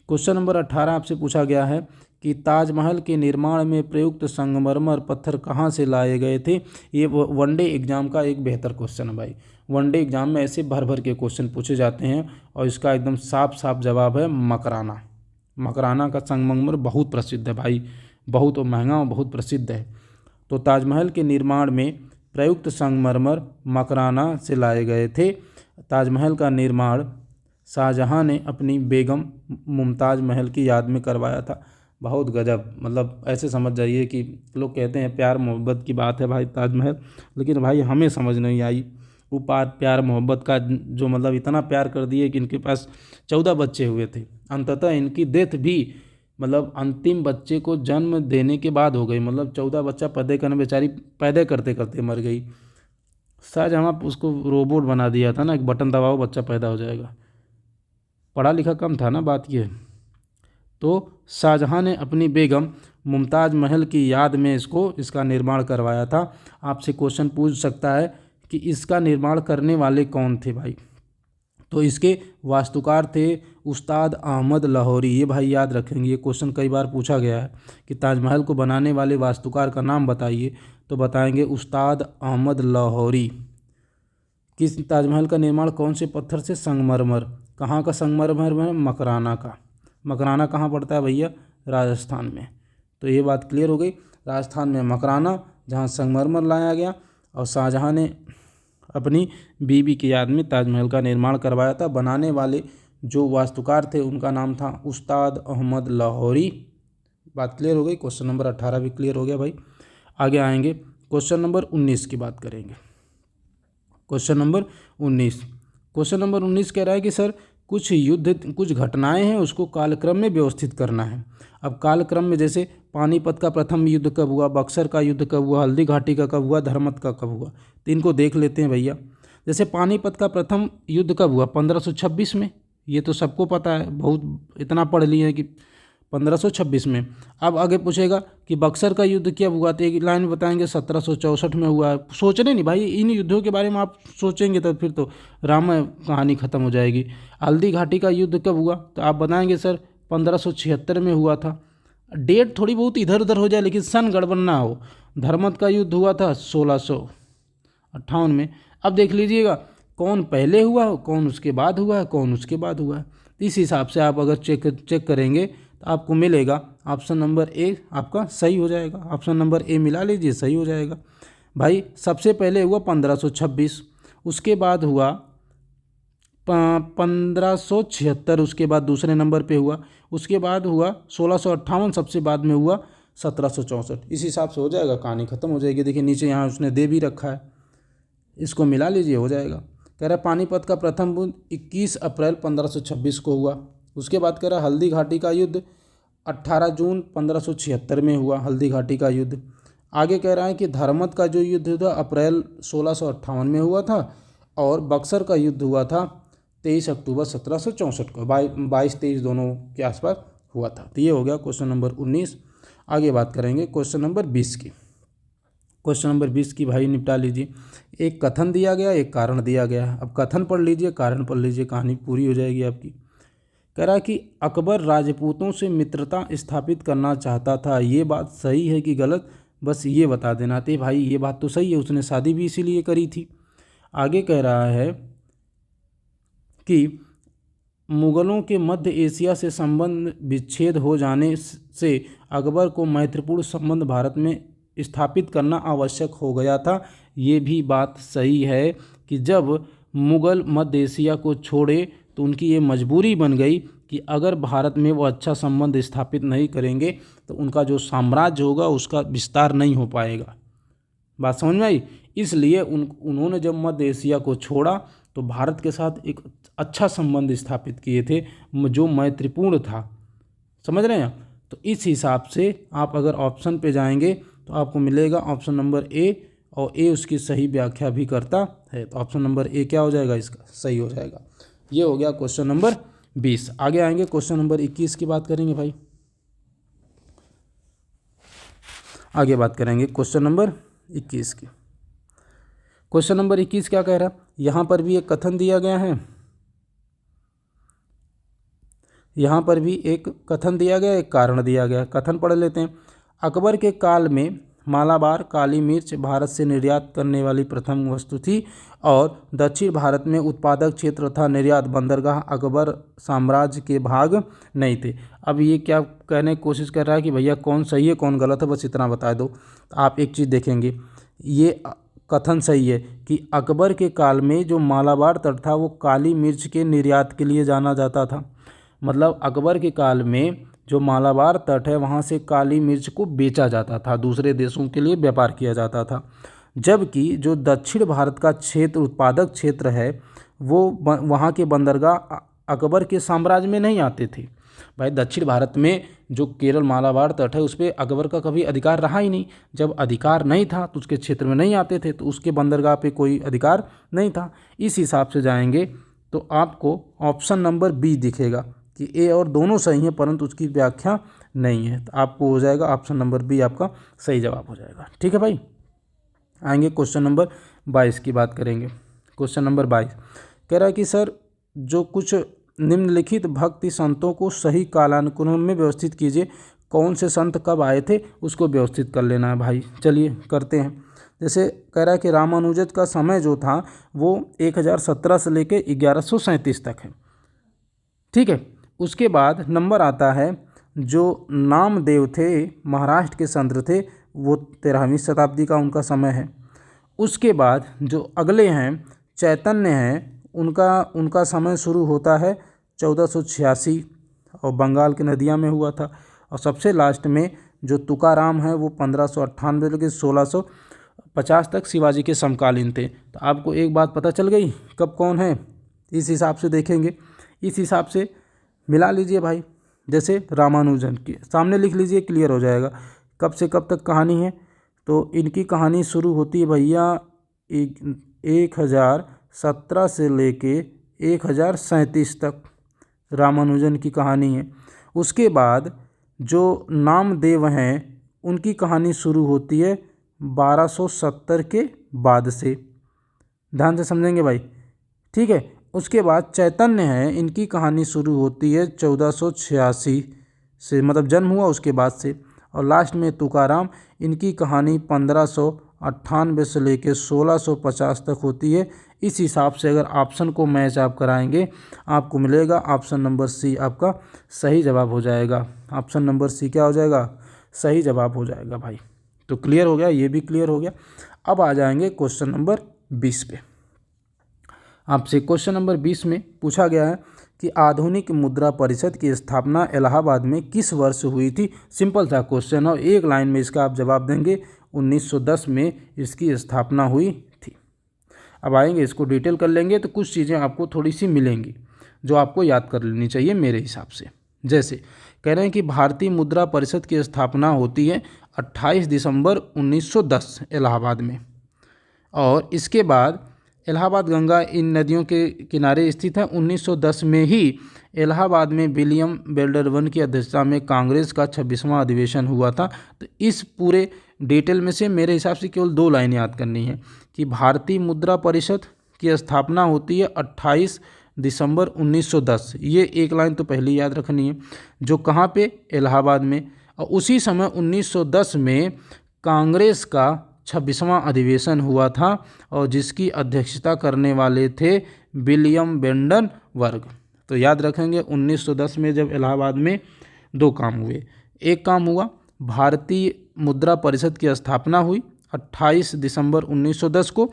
क्वेश्चन नंबर 18 आपसे पूछा गया है कि ताजमहल के निर्माण में प्रयुक्त संगमरमर पत्थर कहाँ से लाए गए थे। ये वनडे एग्जाम का एक बेहतर क्वेश्चन है भाई। वनडे एग्जाम में ऐसे भर भर के क्वेश्चन पूछे जाते हैं और इसका एकदम साफ साफ जवाब है मकराना। मकराना का संगमरमर बहुत प्रसिद्ध है भाई, बहुत महंगा और बहुत प्रसिद्ध है। तो ताजमहल के निर्माण में प्रयुक्त संगमरमर मकराना से लाए गए थे। ताजमहल का निर्माण शाहजहां ने अपनी बेगम मुमताज़ महल की याद में करवाया था। बहुत गजब, मतलब ऐसे समझ जाइए कि लोग कहते हैं प्यार मोहब्बत की बात है भाई ताजमहल, लेकिन भाई हमें समझ नहीं आई वो प्यार मोहब्बत का जो मतलब इतना प्यार कर दिए कि इनके पास 14 बच्चे हुए थे। अंततः इनकी डेथ भी मतलब अंतिम बच्चे को जन्म देने के बाद हो गई, मतलब 14 बच्चा पैदा करने, बेचारी पैदा करते करते मर गई। शाहजहां उसको रोबोट बना दिया था ना, एक बटन दबाओ बच्चा पैदा हो जाएगा। पढ़ा लिखा कम था ना, बात ये। तो शाहजहां ने अपनी बेगम मुमताज़ महल की याद में इसका निर्माण करवाया था। आपसे क्वेश्चन पूछ सकता है कि इसका निर्माण करने वाले कौन थे भाई। तो इसके वास्तुकार थे उस्ताद अहमद लाहौरी। ये भाई याद रखेंगे, ये क्वेश्चन कई बार पूछा गया है कि ताजमहल को बनाने वाले वास्तुकार का नाम बताइए, तो बताएंगे उस्ताद अहमद लाहौरी। किस ताजमहल का निर्माण कौन से पत्थर से? संगमरमर। कहाँ का संगमरमर है? मकराना का। मकराना कहाँ पड़ता है भैया? राजस्थान में। तो ये बात क्लियर हो गई, राजस्थान में मकराना जहाँ संगमरमर लाया गया और शाहजहां ने अपनी बीबी की याद में ताजमहल का निर्माण करवाया था। बनाने वाले जो वास्तुकार थे उनका नाम था उस्ताद अहमद लाहौरी। बात क्लियर हो गई, क्वेश्चन नंबर 18 भी क्लियर हो गया भाई। आगे आएंगे क्वेश्चन नंबर 19 की बात करेंगे। क्वेश्चन नंबर 19 कह रहा है कि सर कुछ घटनाएं हैं उसको कालक्रम में व्यवस्थित करना है। अब कालक्रम में जैसे पानीपत का प्रथम युद्ध कब हुआ, बक्सर का युद्ध कब हुआ, हल्दी घाटी का कब हुआ, धर्मत का कब हुआ, तो इनको देख लेते हैं भैया। जैसे पानीपत का प्रथम युद्ध कब हुआ? 1526 में, ये तो सबको पता है, बहुत इतना पढ़ लिए हैं कि 1526 में। अब आगे पूछेगा कि बक्सर का युद्ध कब हुआ, तो एक लाइन बताएंगे 1764 में हुआ है। सोचने नहीं भाई, इन युद्धों के बारे में आप सोचेंगे तो फिर तो रामायण कहानी खत्म हो जाएगी। हल्दी घाटी का युद्ध कब हुआ, तो आप बताएंगे सर 1576 में हुआ था। डेट थोड़ी बहुत इधर उधर हो जाए लेकिन सन गड़बड़ ना हो। धर्मत का युद्ध हुआ था 1658 में। अब देख लीजिएगा कौन पहले हुआ, कौन उसके बाद हुआ है, कौन उसके बाद हुआ है। इस हिसाब से आप अगर चेक करेंगे तो आपको मिलेगा ऑप्शन नंबर ए आपका सही हो जाएगा। ऑप्शन नंबर ए मिला लीजिए, सही हो जाएगा भाई। सबसे पहले हुआ 1526, उसके बाद हुआ 1576, उसके बाद दूसरे नंबर पे हुआ, उसके बाद हुआ 1658, सबसे बाद में हुआ 1764। इस हिसाब से हो जाएगा, कहानी खत्म हो जाएगी। देखिए नीचे यहाँ उसने दे भी रखा है, इसको मिला लीजिए, हो जाएगा। कह रहा है पानीपत का प्रथम युद्ध 21 अप्रैल 1526 को हुआ। उसके बाद कह रहा है हल्दी घाटी का युद्ध 18 जून 1576 में हुआ, हल्दी घाटी का युद्ध। आगे कह रहा है कि धर्मत का जो युद्ध था अप्रैल 1658 में हुआ था और बक्सर का युद्ध हुआ था 23 अक्टूबर 1764 को, 22-23 दोनों के आसपास हुआ था। तो ये हो गया क्वेश्चन नंबर 19। आगे बात करेंगे क्वेश्चन नंबर 20 की। क्वेश्चन नंबर 20 की भाई निपटा लीजिए। एक कथन दिया गया, एक कारण दिया गया। अब कथन पढ़ लीजिए, कारण पढ़ लीजिए, कहानी पूरी हो जाएगी आपकी। कह रहा कि अकबर राजपूतों से मित्रता स्थापित करना चाहता था, ये बात सही है कि गलत, बस ये बता देना। थे भाई ये बात तो सही है, उसने शादी भी इसीलिए करी थी। आगे कह रहा है कि मुग़लों के मध्य एशिया से संबंध विच्छेद हो जाने से अकबर को मैत्रीपूर्ण संबंध भारत में स्थापित करना आवश्यक हो गया था। ये भी बात सही है कि जब मुग़ल मध्य एशिया को छोड़े तो उनकी ये मजबूरी बन गई कि अगर भारत में वो अच्छा संबंध स्थापित नहीं करेंगे तो उनका जो साम्राज्य होगा उसका विस्तार नहीं हो पाएगा। बात समझ में आई। इसलिए उन्होंने जब मध्य एशिया को छोड़ा तो भारत के साथ एक अच्छा संबंध स्थापित किए थे जो मैत्रीपूर्ण था। समझ रहे हैं आप। तो इस हिसाब से आप अगर ऑप्शन पे जाएंगे तो आपको मिलेगा ऑप्शन नंबर ए, और ए उसकी सही व्याख्या भी करता है। तो ऑप्शन नंबर ए क्या हो जाएगा, इसका सही हो जाएगा। ये हो गया क्वेश्चन नंबर 20। आगे आएंगे क्वेश्चन नंबर 21 की बात करेंगे भाई। आगे बात करेंगे क्वेश्चन नंबर 21 की। क्वेश्चन नंबर 21 क्या कह रहा है, यहाँ पर भी एक कथन दिया गया है, यहाँ पर भी एक कथन दिया गया, एक कारण दिया गया। कथन पढ़ लेते हैं। अकबर के काल में मालाबार काली मिर्च भारत से निर्यात करने वाली प्रथम वस्तु थी और दक्षिण भारत में उत्पादक क्षेत्र तथा निर्यात बंदरगाह अकबर साम्राज्य के भाग नहीं थे। अब ये क्या कहने की कोशिश कर रहा है कि भैया कौन सही है कौन गलत है, बस इतना बता दो। तो आप एक चीज़ देखेंगे, ये कथन सही है कि अकबर के काल में जो मालाबार तट था वो काली मिर्च के निर्यात के लिए जाना जाता था। मतलब अकबर के काल में जो मालाबार तट है वहाँ से काली मिर्च को बेचा जाता था, दूसरे देशों के लिए व्यापार किया जाता था। जबकि जो दक्षिण भारत का क्षेत्र उत्पादक क्षेत्र है वो वहाँ के बंदरगाह अकबर के साम्राज्य में नहीं आते थे। भाई दक्षिण भारत में जो केरल मालाबार तट है उस पर अकबर का कभी अधिकार रहा ही नहीं। जब अधिकार नहीं था तो उसके क्षेत्र में नहीं आते थे, तो उसके बंदरगाह पे कोई अधिकार नहीं था। इस हिसाब से जाएंगे तो आपको ऑप्शन नंबर बी दिखेगा कि ए और दोनों सही हैं परंतु उसकी व्याख्या नहीं है। तो आपको हो जाएगा ऑप्शन नंबर बी आपका सही जवाब हो जाएगा। ठीक है भाई। आएंगे क्वेश्चन नंबर 22 की बात करेंगे। क्वेश्चन नंबर 22 कह रहा है कि सर जो कुछ निम्नलिखित भक्ति संतों को सही कालानुक्रम में व्यवस्थित कीजिए। कौन से संत कब आए थे उसको व्यवस्थित कर लेना है भाई। चलिए करते हैं। जैसे कह रहा है कि रामानुजन का समय जो था वो 1017 से लेकर 1137 तक है। ठीक है। उसके बाद नंबर आता है जो नामदेव थे महाराष्ट्र के संत थे वो 13वीं शताब्दी का उनका समय है। उसके बाद जो अगले हैं चैतन्य हैं उनका समय शुरू होता है 1486 और बंगाल की नदियाँ में हुआ था। और सबसे लास्ट में जो तुकाराम है वो 1598 के 1650 तक शिवाजी के समकालीन थे। तो आपको एक बात पता चल गई कब कौन है, इस हिसाब से देखेंगे। इस हिसाब से मिला लीजिए भाई। जैसे रामानुजन के सामने लिख लीजिए, क्लियर हो जाएगा कब से कब तक कहानी है। तो इनकी कहानी शुरू होती है भैया 1017 से लेके 1037 तक रामानुजन की कहानी है। उसके बाद जो नामदेव हैं उनकी कहानी शुरू होती है 1270 के बाद से। ध्यान से समझेंगे भाई। ठीक है। उसके बाद चैतन्य हैं इनकी कहानी शुरू होती है 1486 से, मतलब जन्म हुआ उसके बाद से। और लास्ट में तुकाराम इनकी कहानी 1598 से लेकर 1650 तक होती है। इस हिसाब से अगर ऑप्शन को मैच आप कराएंगे आपको मिलेगा ऑप्शन नंबर सी आपका सही जवाब हो जाएगा। ऑप्शन नंबर सी क्या हो जाएगा, सही जवाब हो जाएगा भाई। तो क्लियर हो गया, ये भी क्लियर हो गया। अब आ जाएंगे क्वेश्चन नंबर 20 पे। आपसे क्वेश्चन नंबर 20 में पूछा गया है कि आधुनिक मुद्रा परिषद की स्थापना इलाहाबाद में किस वर्ष हुई थी। सिंपल सा क्वेश्चन और एक लाइन में इसका आप जवाब देंगे 1910 में इसकी स्थापना हुई थी। अब आएंगे इसको डिटेल कर लेंगे तो कुछ चीज़ें आपको थोड़ी सी मिलेंगी जो आपको याद कर लेनी चाहिए मेरे हिसाब से। जैसे कह रहे हैं कि भारतीय मुद्रा परिषद की स्थापना होती है 28 दिसंबर 1910 इलाहाबाद में। और इसके बाद इलाहाबाद गंगा इन नदियों के किनारे स्थित है। 1910 में ही इलाहाबाद में विलियम बेल्डरवन की अध्यक्षता में कांग्रेस का 26वां अधिवेशन हुआ था। तो इस पूरे डिटेल में से मेरे हिसाब से केवल 2 लाइन याद करनी है कि भारतीय मुद्रा परिषद की स्थापना होती है 28 दिसंबर 1910। ये एक लाइन तो पहले याद रखनी है, जो कहाँ पे, इलाहाबाद में। और उसी समय 1910 में कांग्रेस का 26वां अधिवेशन हुआ था और जिसकी अध्यक्षता करने वाले थे विलियम बेल्डरवर्ग। तो याद रखेंगे 1910 में जब इलाहाबाद में 2 काम हुए। एक काम हुआ भारतीय मुद्रा परिषद की स्थापना हुई 28 दिसंबर 1910 को,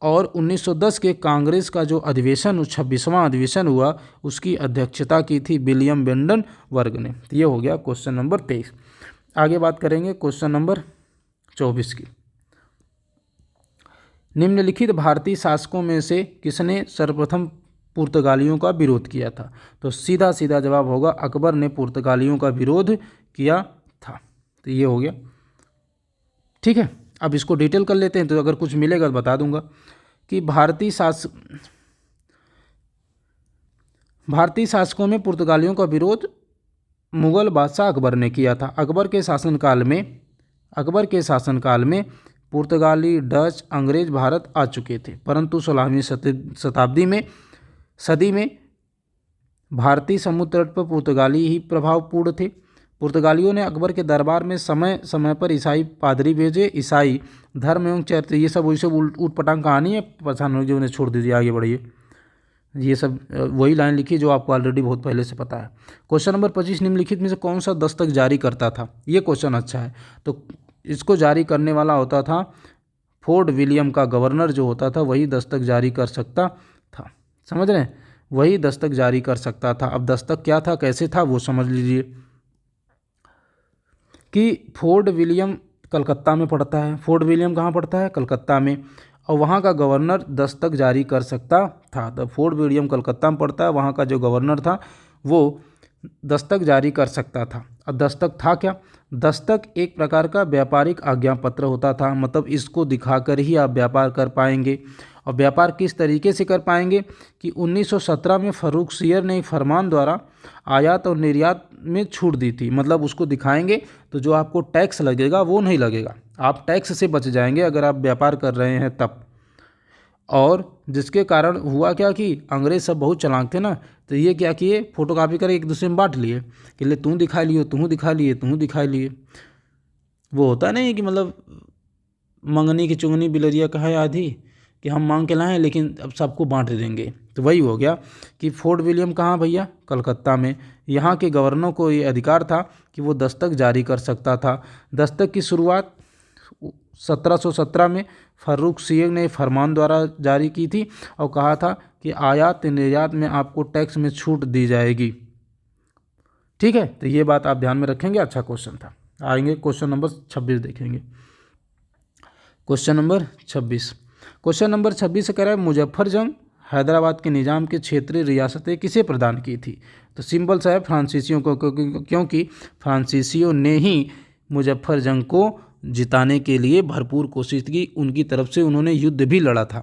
और 1910 के कांग्रेस का जो अधिवेशन 26वां अधिवेशन हुआ उसकी अध्यक्षता की थी विलियम बेल्डरवर्ग ने। तो ये हो गया क्वेश्चन नंबर 23। आगे बात करेंगे क्वेश्चन नंबर 24 की। निम्नलिखित भारतीय शासकों में से किसने सर्वप्रथम पुर्तगालियों का विरोध किया था? तो सीधा सीधा जवाब होगा अकबर ने पुर्तगालियों का विरोध किया था। तो ये हो गया। ठीक है, अब इसको डिटेल कर लेते हैं, तो अगर कुछ मिलेगा तो बता दूंगा कि भारतीय शासकों में पुर्तगालियों का विरोध मुगल बादशाह अकबर ने किया था। अकबर के शासनकाल में पुर्तगाली, डच, अंग्रेज भारत आ चुके थे, परंतु 16वीं सदी में भारतीय समुद्र तट पर पुर्तगाली ही प्रभावपूर्ण थे। पुर्तगालियों ने अकबर के दरबार में समय समय पर ईसाई पादरी भेजे। ईसाई धर्म एवं चरित्र, ये सब वही सब ऊटपटांग कहानी है, परेशान जो उन्हें छोड़ दीजिए, आगे बढ़िए। ये सब वही लाइन लिखी जो आपको ऑलरेडी बहुत पहले से पता है। क्वेश्चन नंबर 25, निम्नलिखित में से कौन सा दस्तक जारी करता था? ये क्वेश्चन अच्छा है। तो इसको जारी करने वाला होता था फोर्ट विलियम का गवर्नर जो होता था, वही दस्तक जारी कर सकता था। समझ रहे हैं, वही दस्तक जारी कर सकता था। अब दस्तक क्या था, कैसे था, वो समझ लीजिए कि फोर्ट विलियम कलकत्ता में पड़ता है। फोर्ट विलियम कहाँ पड़ता है? कलकत्ता में। और वहाँ का गवर्नर दस्तक जारी कर सकता था। तो फोर्ट विलियम कलकत्ता में पड़ता है, वहाँ का जो गवर्नर था वो दस्तक जारी कर सकता था। अब दस्तक था क्या? दस्तक एक प्रकार का व्यापारिक आज्ञा पत्र होता था, मतलब इसको दिखाकर ही आप व्यापार कर पाएंगे। और व्यापार किस तरीके से कर पाएंगे कि 1917 में फर्रुख सियर ने एक फरमान द्वारा आयात और निर्यात में छूट दी थी। मतलब उसको दिखाएंगे तो जो आपको टैक्स लगेगा वो नहीं लगेगा, आप टैक्स से बच जाएंगे अगर आप व्यापार कर रहे हैं तब। और जिसके कारण हुआ क्या कि अंग्रेज सब बहुत चालाक थे ना, तो ये क्या किए, फोटोकॉपी कर एक दूसरे में बांट लिए कि ले तू दिखा लियो, तू दिखा लिए, तू दिखा लिए। वो होता नहीं कि मतलब मंगनी की चुंगनी बिलरिया कहा आधी, कि हम मांग के लाएं लेकिन अब सबको बांट देंगे। तो वही हो गया कि फोर्ट विलियम कहाँ भैया? कलकत्ता में। यहाँ के गवर्नर को ये अधिकार था कि वो दस्तक जारी कर सकता था। दस्तक की शुरुआत 1717 में फर्रुख सियर ने फरमान द्वारा जारी की थी और कहा था कि आयात निर्यात में आपको टैक्स में छूट दी जाएगी। ठीक है, तो ये बात आप ध्यान में रखेंगे। अच्छा क्वेश्चन था। आएंगे क्वेश्चन नंबर 26 देखेंगे। क्वेश्चन नंबर 26 से कह रहा है मुजफ्फर जंग हैदराबाद के निज़ाम के क्षेत्रीय रियासतें किसे प्रदान की थी? तो सिंपल सा है, फ्रांसीसियों को, क्योंकि फ्रांसीसियों ने ही मुजफ्फर जंग को जिताने के लिए भरपूर कोशिश की। उनकी तरफ से उन्होंने युद्ध भी लड़ा था।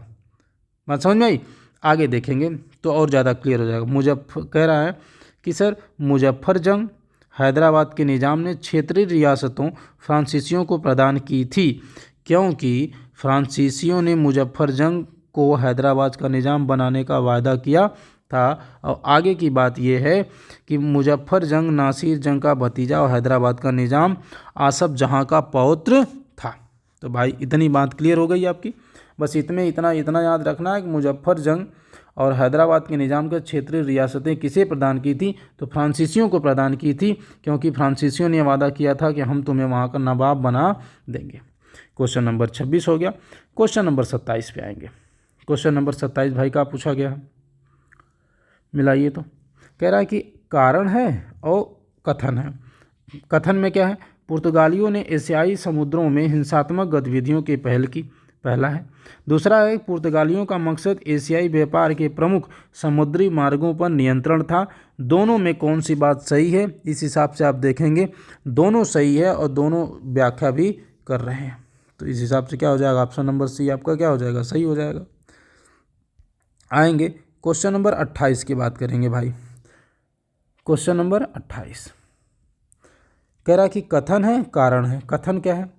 बात समझ में आई? आगे देखेंगे तो और ज़्यादा क्लियर हो जाएगा। कह रहा है कि सर मुजफ्फर जंग हैदराबाद के निज़ाम ने क्षेत्रीय रियासतों फ्रांसीसियों को प्रदान की थी, क्योंकि फ्रांसीसियों ने मुजफ्फर जंग को हैदराबाद का निज़ाम बनाने का वायदा किया था। और आगे की बात यह है कि मुजफ्फर जंग नासिर जंग का भतीजा और हैदराबाद का निज़ाम आसफ जहां का पौत्र था। तो भाई इतनी बात क्लियर हो गई आपकी। बस इतना याद रखना है कि मुजफ्फर जंग और हैदराबाद के निज़ाम के क्षेत्रीय रियासतें किसे प्रदान की थी? तो फ्रांसीसियों को प्रदान की थी, क्योंकि फ्रांसीसियों ने वादा किया था कि हम तुम्हें वहाँ का नवाब बना देंगे। क्वेश्चन नंबर 26 हो गया। क्वेश्चन नंबर 27 पे आएंगे। क्वेश्चन नंबर 27 भाई का पूछा गया है, मिलाइए। तो कह रहा है कि कारण है और कथन है। कथन में क्या है? पुर्तगालियों ने एशियाई समुद्रों में हिंसात्मक गतिविधियों की पहल की, पहला है। दूसरा है पुर्तगालियों का मकसद एशियाई व्यापार के प्रमुख समुद्री मार्गों पर नियंत्रण था। दोनों में कौन सी बात सही है? इस हिसाब से आप देखेंगे दोनों सही है और दोनों व्याख्या भी कर रहे हैं। तो इस हिसाब से क्या हो जाएगा? ऑप्शन नंबर सी आपका क्या हो जाएगा? सही हो जाएगा। आएंगे क्वेश्चन नंबर 28 की बात करेंगे भाई। क्वेश्चन नंबर 28 कह रहा कि कथन है कारण है। कथन क्या है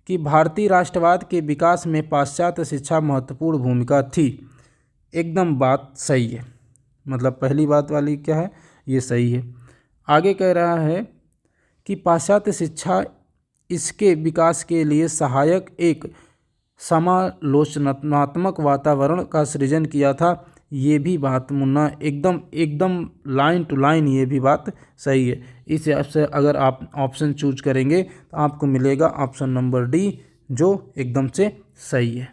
कि भारतीय राष्ट्रवाद के विकास में पाश्चात्य शिक्षा महत्वपूर्ण भूमिका थी। एकदम बात सही है, मतलब पहली बात वाली क्या है, ये सही है। आगे कह रहा है कि पाश्चात्य शिक्षा इसके विकास के लिए सहायक एक समालोचनात्मक वातावरण का सृजन किया था। ये भी बात मुन्ना एकदम लाइन टू लाइन ये भी बात सही है। इस हिसाब से अगर आप ऑप्शन चूज करेंगे तो आपको मिलेगा ऑप्शन नंबर डी, जो एकदम से सही है।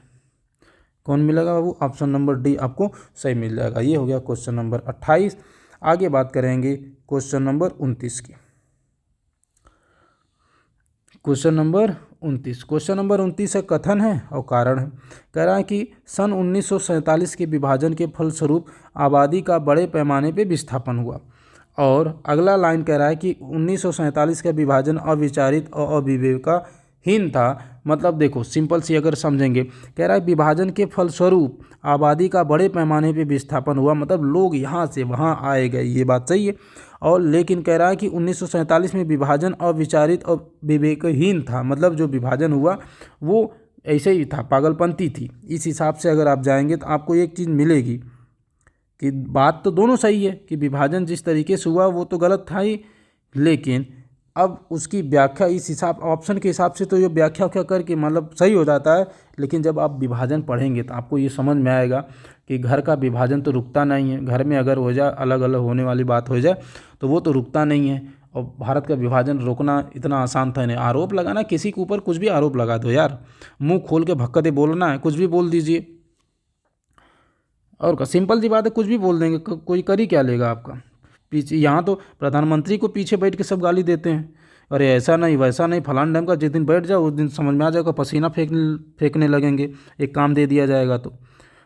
कौन मिलेगा बाबू? ऑप्शन नंबर डी आपको सही मिल जाएगा। ये हो गया क्वेश्चन नंबर 28। आगे बात करेंगे क्वेश्चन नंबर 29 की। Question number 29। क्वेश्चन नंबर 29 है, कथन है और कारण है। कह रहा है कि सन 1947 के विभाजन के फलस्वरूप आबादी का बड़े पैमाने पे विस्थापन हुआ। और अगला लाइन कह रहा है कि 1947 का विभाजन अविचारित और अविवेकहीन था। मतलब देखो सिंपल सी अगर समझेंगे, कह रहा है विभाजन के फलस्वरूप आबादी का बड़े पैमाने पे विस्थापन हुआ, मतलब लोग यहाँ से वहाँ आए गए, ये बात सही है। और लेकिन कह रहा है कि 1947 में विभाजन अविचारित और विवेकहीन था, मतलब जो विभाजन हुआ वो ऐसे ही था, पागलपंती थी। इस हिसाब से अगर आप जाएंगे तो आपको एक चीज़ मिलेगी कि बात तो दोनों सही है कि विभाजन जिस तरीके से हुआ वो तो गलत था ही, लेकिन अब उसकी व्याख्या इस हिसाब ऑप्शन के हिसाब से तो ये व्याख्या करके मतलब सही हो जाता है। लेकिन जब आप विभाजन पढ़ेंगे तो आपको ये समझ में आएगा कि घर का विभाजन तो रुकता नहीं है। घर में अगर हो जाए, अलग अलग होने वाली बात हो जाए तो वो तो रुकता नहीं है। और भारत का विभाजन रोकना इतना आसान था नहीं। आरोप लगाना, किसी के ऊपर कुछ भी आरोप लगा दो यार, मुंह खोल के भक्कते बोलना है, कुछ भी बोल दीजिए। और सिंपल सी बात है, कुछ भी बोल देंगे, कोई कर ही क्या लेगा आपका। पीछे यहाँ तो प्रधानमंत्री को पीछे बैठ के सब गाली देते हैं, अरे ऐसा नहीं वैसा नहीं फलान ढंग का। जिस दिन बैठ जाओ उस दिन समझ में आ जाएगा, पसीना फेंकने लगेंगे, एक काम दे दिया जाएगा तो।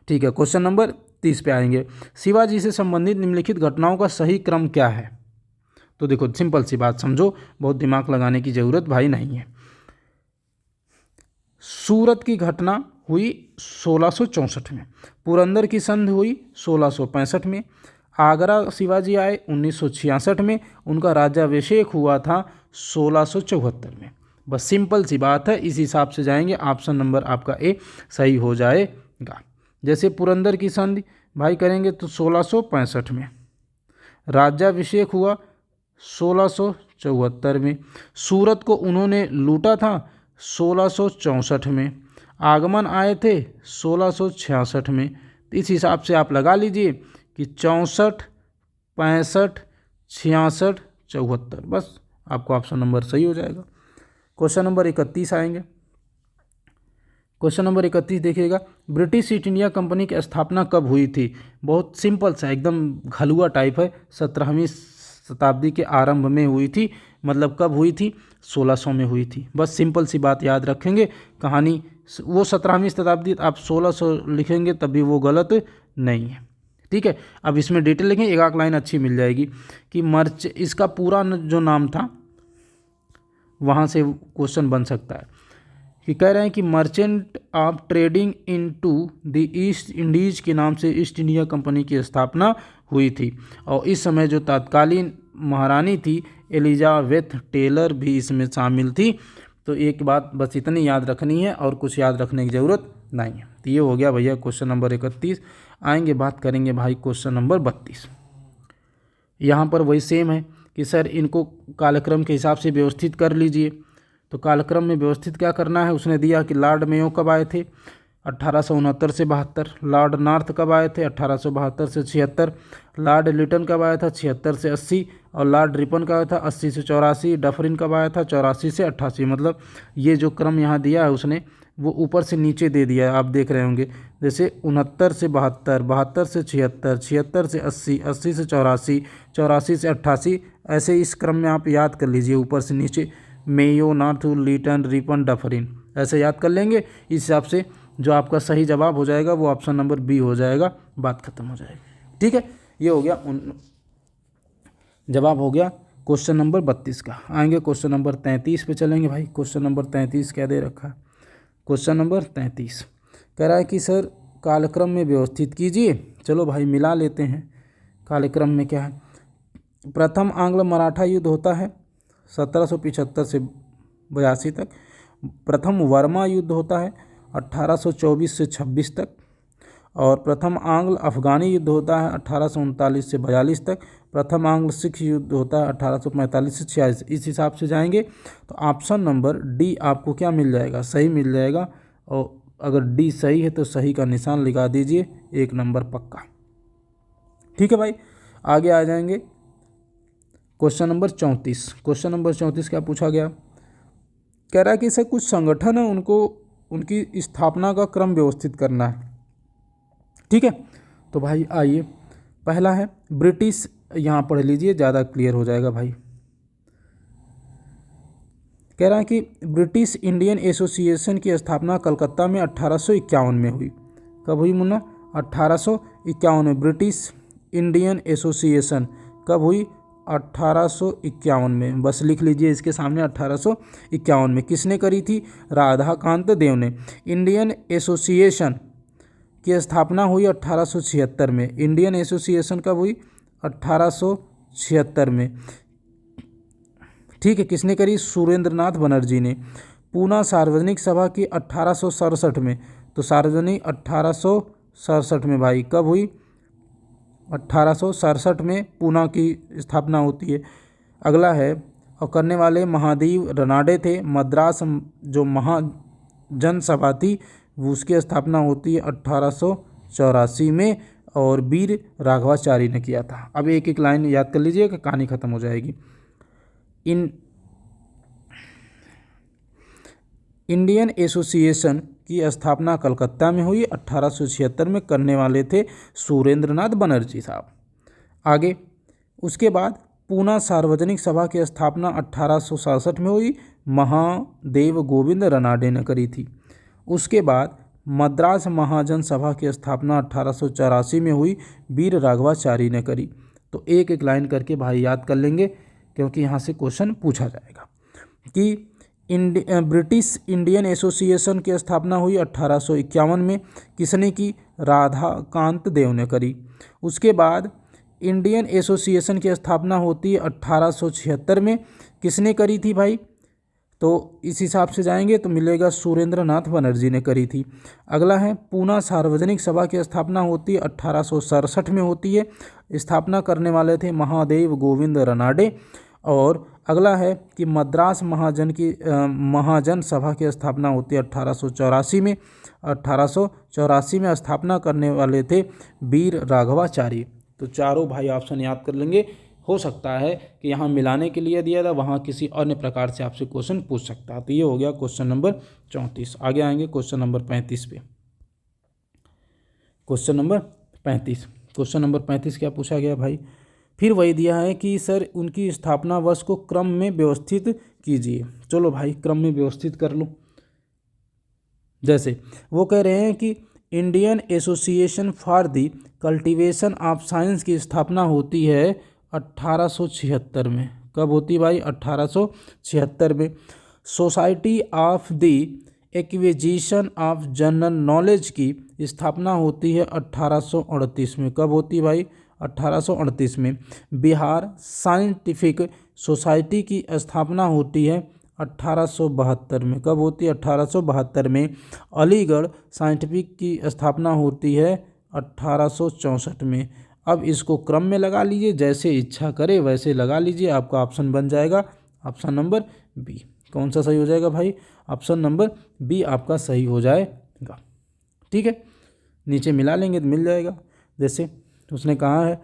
ठीक है, क्वेश्चन नंबर 30 पे आएंगे। शिवाजी से संबंधित निम्नलिखित घटनाओं का सही क्रम क्या है? तो देखो सिंपल सी बात समझो, बहुत दिमाग लगाने की जरूरत भाई नहीं है। सूरत की घटना हुई 1664 में, पुरंदर की संधि हुई 1665 में, आगरा शिवाजी आए 1966 में, उनका राज्याभिषेक हुआ था 1674 में। बस सिंपल सी बात है, इस हिसाब से जाएंगे, ऑप्शन नंबर आपका ए सही हो जाएगा। जैसे पुरंदर की संधि भाई करेंगे तो 1665 में, राज्याभिषेक हुआ 1674 में, सूरत को उन्होंने लूटा था 1664 में, आगमन आए थे 1666 में। तो इस हिसाब से आप लगा लीजिए कि 64, 65, 66, 74, बस आपको ऑप्शन नंबर सही हो जाएगा। क्वेश्चन नंबर 31 आएंगे। क्वेश्चन नंबर 31 देखिएगा, ब्रिटिश ईस्ट इंडिया कंपनी की स्थापना कब हुई थी? बहुत सिंपल सा एकदम घलुआ टाइप है, 17वीं शताब्दी के आरंभ में हुई थी। मतलब कब हुई थी? 1600 में हुई थी। बस सिंपल सी बात याद रखेंगे, कहानी वो 17वीं शताब्दी, आप 1600 लिखेंगे तभी वो गलत नहीं है। ठीक है, अब इसमें डिटेल लिखें, एक आध लाइन अच्छी मिल जाएगी कि इसका पूरा जो नाम था वहाँ से क्वेश्चन बन सकता है कि कह रहे हैं कि merchant of trading into the east Indies के नाम से ईस्ट इंडिया कंपनी की स्थापना हुई थी। और इस समय जो तत्कालीन महारानी थी एलिजाबेथ टेलर भी इसमें शामिल थी। तो एक बात बस इतनी याद रखनी है और कुछ याद रखने की ज़रूरत नहीं है। तो ये हो गया भैया क्वेश्चन नंबर 31। आएंगे बात करेंगे भाई क्वेश्चन नंबर 32। यहाँ पर वही सेम है कि सर इनको कालक्रम के हिसाब से व्यवस्थित कर लीजिए। तो कालक्रम में व्यवस्थित क्या करना है, उसने दिया कि लॉर्ड मेयो कब आए थे? 1869 से 72। लॉर्ड नॉर्थ कब आए थे? 1872 से 76। लॉर्ड लिटन कब आया था? 76 से 80। और लॉर्ड रिपन कब आया था? 80 से 84। डफरिन कब आया था? 84 से 88। मतलब ये जो क्रम यहाँ दिया है उसने वो ऊपर से नीचे दे दिया है, आप देख रहे होंगे। जैसे 69 से 72, 72 से 76, 76 से 80, 80 से 84, 84 से 88। ऐसे इस क्रम में आप याद कर लीजिए ऊपर से नीचे, Mayo, North, Lytton, Ripon, Dufferin, ऐसे याद कर लेंगे। इस हिसाब से जो आपका सही जवाब हो जाएगा वो ऑप्शन नंबर बी हो जाएगा, बात खत्म हो जाएगी। ठीक है, ये हो गया जवाब हो गया क्वेश्चन नंबर 32 का। आएंगे क्वेश्चन नंबर 33 पे चलेंगे भाई। क्वेश्चन नंबर 33 क्या दे रखा है? क्वेश्चन नंबर 33 कह रहा है कि सर कालक्रम में व्यवस्थित कीजिए। चलो भाई मिला लेते हैं। कालक्रम में क्या है? प्रथम आंग्ल मराठा युद्ध होता है 1775 से 82 तक। प्रथम वर्मा युद्ध होता है 1824 से 26 तक। और प्रथम आंग्ल अफगानी युद्ध होता है 1839 से 42 तक। प्रथम आंग्ल सिख युद्ध होता है 1845 से 46। इस हिसाब से जाएंगे तो ऑप्शन नंबर डी आपको क्या मिल जाएगा? सही मिल जाएगा। और अगर डी सही है तो सही का निशान लगा दीजिए, 1 नंबर पक्का। ठीक है भाई, आगे आ जाएंगे क्वेश्चन नंबर 34। क्वेश्चन नंबर 34 क्या पूछा गया? कह रहा है कि सर कुछ संगठन है उनको उनकी स्थापना का क्रम व्यवस्थित करना है। ठीक है, तो भाई आइए, पहला है ब्रिटिश, यहाँ पढ़ लीजिए ज़्यादा क्लियर हो जाएगा भाई। कह रहा है कि ब्रिटिश इंडियन एसोसिएशन की स्थापना कलकत्ता में 1851 में हुई। कब हुई मुन्ना? 1851 में। ब्रिटिश इंडियन एसोसिएशन कब हुई? 1851 में। बस लिख लीजिए इसके सामने 1851 में। किसने करी थी? राधाकांत देव ने। इंडियन एसोसिएशन की स्थापना हुई 1876 में। इंडियन एसोसिएशन कब हुई? 1876 में। ठीक है, किसने करी? सुरेंद्रनाथ बनर्जी ने। पूना सार्वजनिक सभा की 1867 में। तो सार्वजनिक 1867 में भाई। कब हुई? 1867 में पूना की स्थापना होती है। अगला है, और करने वाले महादेव रनाडे थे। मद्रास जो महाजन सभा थी उसकी स्थापना होती है 1884 में, और वीर राघवाचारी ने किया था। अब एक एक लाइन याद कर लीजिए कि कहानी खत्म हो जाएगी। इंडियन एसोसिएशन की स्थापना कलकत्ता में हुई 1876 में। करने वाले थे सुरेंद्रनाथ बनर्जी साहब। आगे उसके बाद पूना सार्वजनिक सभा की स्थापना 1867 में हुई। महादेव गोविंद रनाडे ने करी थी। उसके बाद मद्रास महाजन सभा की स्थापना 1884 में हुई। वीर राघवाचारी ने करी। तो एक एक लाइन करके भाई याद कर लेंगे, क्योंकि यहाँ से क्वेश्चन पूछा जाएगा कि ब्रिटिश इंडियन एसोसिएशन की स्थापना हुई 1851 में। किसने की? राधाकांत देव ने करी। उसके बाद इंडियन एसोसिएशन की स्थापना होती है 1876 में। किसने करी थी भाई? तो इस हिसाब से जाएंगे तो मिलेगा सुरेंद्रनाथ बनर्जी ने करी थी। अगला है, पूना सार्वजनिक सभा की स्थापना होती है 1867 में होती है। स्थापना करने वाले थे महादेव गोविंद रनाडे। और अगला है कि मद्रास महाजन सभा की स्थापना होती है 1884 में। 1884 में स्थापना करने वाले थे वीर राघवाचारी। तो चारों भाई ऑप्शन याद कर लेंगे। हो सकता है कि यहाँ मिलाने के लिए दिया था, वहाँ किसी अन्य प्रकार से आपसे क्वेश्चन पूछ सकता है। तो ये हो गया क्वेश्चन नंबर 34। आगे आएंगे क्वेश्चन नंबर 35 पे। Question number 35। क्वेश्चन नंबर 35 क्या पूछा गया भाई? फिर वही दिया है कि सर उनकी स्थापना वर्ष को क्रम में व्यवस्थित कीजिए। चलो भाई क्रम में व्यवस्थित कर लो। जैसे वो कह रहे हैं कि Indian association for the cultivation of science की स्थापना होती है 1876 में। कब होती भाई? 1876 में। Society of the acquisition of general knowledge की स्थापना होती है 1838 में। कब होती भाई? 1838 में। बिहार साइंटिफिक सोसाइटी की स्थापना होती है 1872 में। कब होती है? 1872 में। अलीगढ़ साइंटिफिक की स्थापना होती है 1864 में। अब इसको क्रम में लगा लीजिए, जैसे इच्छा करे वैसे लगा लीजिए, आपका ऑप्शन बन जाएगा ऑप्शन नंबर बी। कौन सा सही हो जाएगा भाई? ऑप्शन नंबर बी आपका सही हो जाएगा। ठीक है, नीचे मिला लेंगे तो मिल जाएगा। जैसे उसने कहा है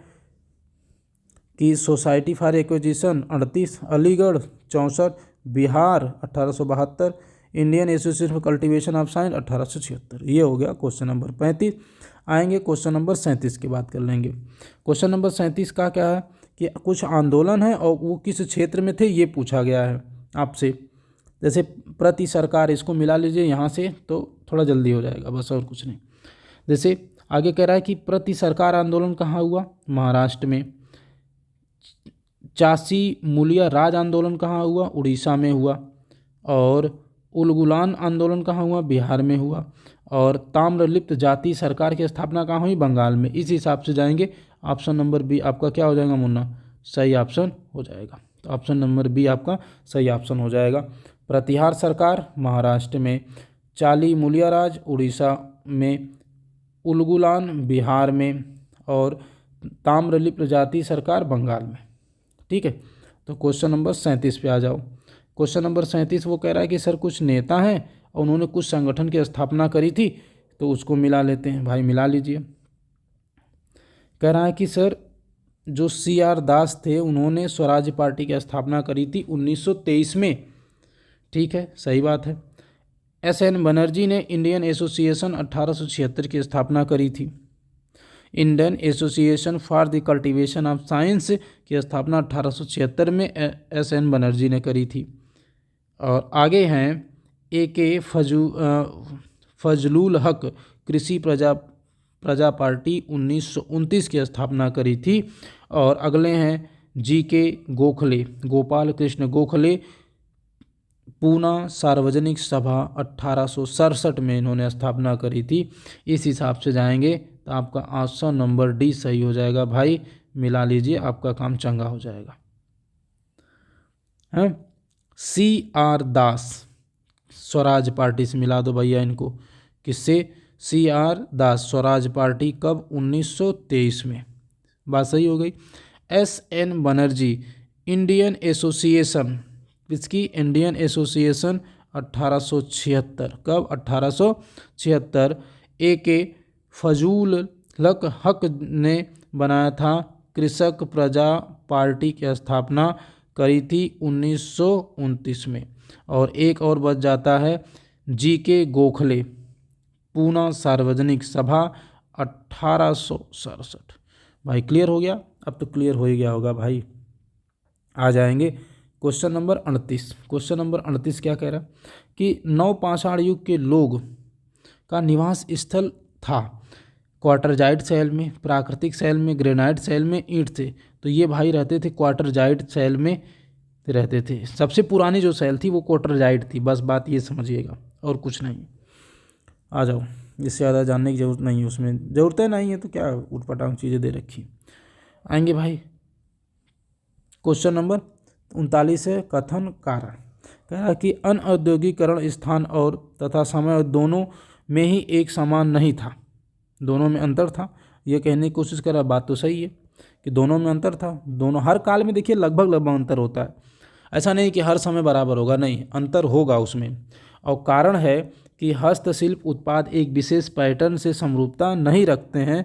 कि society for acquisition 38, Aligarh 64, Bihar 1872, Indian association for cultivation of science 1876। ये हो गया क्वेश्चन नंबर 35। आएंगे क्वेश्चन नंबर 37 की बात कर लेंगे। क्वेश्चन नंबर 37 का क्या है कि कुछ आंदोलन है और वो किस क्षेत्र में थे ये पूछा गया है आपसे। जैसे प्रति सरकार, इसको मिला लीजिए यहाँ से तो थोड़ा जल्दी हो जाएगा, बस और कुछ नहीं। जैसे आगे कह रहा है कि प्रति सरकार आंदोलन कहाँ हुआ? महाराष्ट्र में। चासी मूलिया राज आंदोलन कहाँ हुआ? उड़ीसा में हुआ। और उलगुलान आंदोलन कहाँ हुआ? बिहार में हुआ। और ताम्रलिप्त जाति सरकार की स्थापना कहाँ हुई? बंगाल में। इस हिसाब से जाएंगे। ऑप्शन नंबर बी आपका क्या हो जाएगा मुन्ना? सही ऑप्शन हो जाएगा। तो ऑप्शन नंबर बी आपका सही ऑप्शन हो जाएगा। प्रतिहार सरकार महाराष्ट्र में, चाली मूलिया राज उड़ीसा में, उलगुलान बिहार में, और ताम्रलिप्त जाति सरकार बंगाल में। ठीक है, तो क्वेश्चन नंबर 37 पे आ जाओ। क्वेश्चन नंबर 37 वो कह रहा है कि सर कुछ नेता हैं और उन्होंने कुछ संगठन की स्थापना करी थी, तो उसको मिला लेते हैं। भाई मिला लीजिए। कह रहा है कि सर जो CR दास थे उन्होंने स्वराज पार्टी की स्थापना करी थी 1923 में। ठीक है, सही बात है। SN बनर्जी ने इंडियन एसोसिएशन 1876 की स्थापना करी थी। Indian association for the cultivation of science की स्थापना 1876 में SN बनर्जी ने करी थी। और आगे हैं AK फजलुल हक, कृषि प्रजा पार्टी 1929 की स्थापना करी थी। और अगले हैं GK गोखले, गोपाल कृष्ण गोखले, पूना सार्वजनिक सभा 1867 में इन्होंने स्थापना करी थी। इस हिसाब से जाएंगे तो आपका ऑप्शन नंबर डी सही हो जाएगा भाई, मिला लीजिए, आपका काम चंगा हो जाएगा। हैं CR दास, स्वराज पार्टी से मिला दो भैया इनको, किससे? CR दास, स्वराज पार्टी कब? 1923 में, बात सही हो गई। SN बनर्जी, इंडियन एसोसिएशन, इसकी इंडियन एसोसिएशन 1876, कब? 1876। AK फजूल हक ने बनाया था, कृषक प्रजा पार्टी की स्थापना करी थी 1929 में। और एक और बच जाता है GK गोखले, पूना सार्वजनिक सभा 1867। भाई क्लियर हो गया? अब तो क्लियर हो ही गया होगा भाई। आ जाएंगे क्वेश्चन नंबर 38। क्वेश्चन नंबर 38 क्या कह रहा है कि नवपाषाण युग के लोग का निवास स्थल था क्वार्टरजाइट शैल में, प्राकृतिक शैल में, ग्रेनाइट शैल में, ईंट से। तो ये भाई रहते थे क्वार्टरजाइट शैल में रहते थे। सबसे पुरानी जो शैल थी वो क्वार्टरजाइट थी, बस बात ये समझिएगा और कुछ नहीं। आ जाओ, इससे ज़्यादा जानने की जरूरत नहीं है, उसमें ज़रूरतें नहीं है तो क्या उटपटांग चीज़ें दे रखी। आएंगे भाई क्वेश्चन नंबर 39 है, कथन कारण। कह रहा है कि अनऔद्योगिकरण स्थान और तथा समय दोनों में ही एक समान नहीं था, दोनों में अंतर था। ये कहने की कोशिश कर रहा, बात तो सही है कि दोनों में अंतर था। दोनों हर काल में देखिए लगभग अंतर होता है, ऐसा नहीं कि हर समय बराबर होगा, नहीं, अंतर होगा उसमें। और कारण है कि हस्तशिल्प उत्पाद एक विशेष पैटर्न से समरूपता नहीं रखते हैं,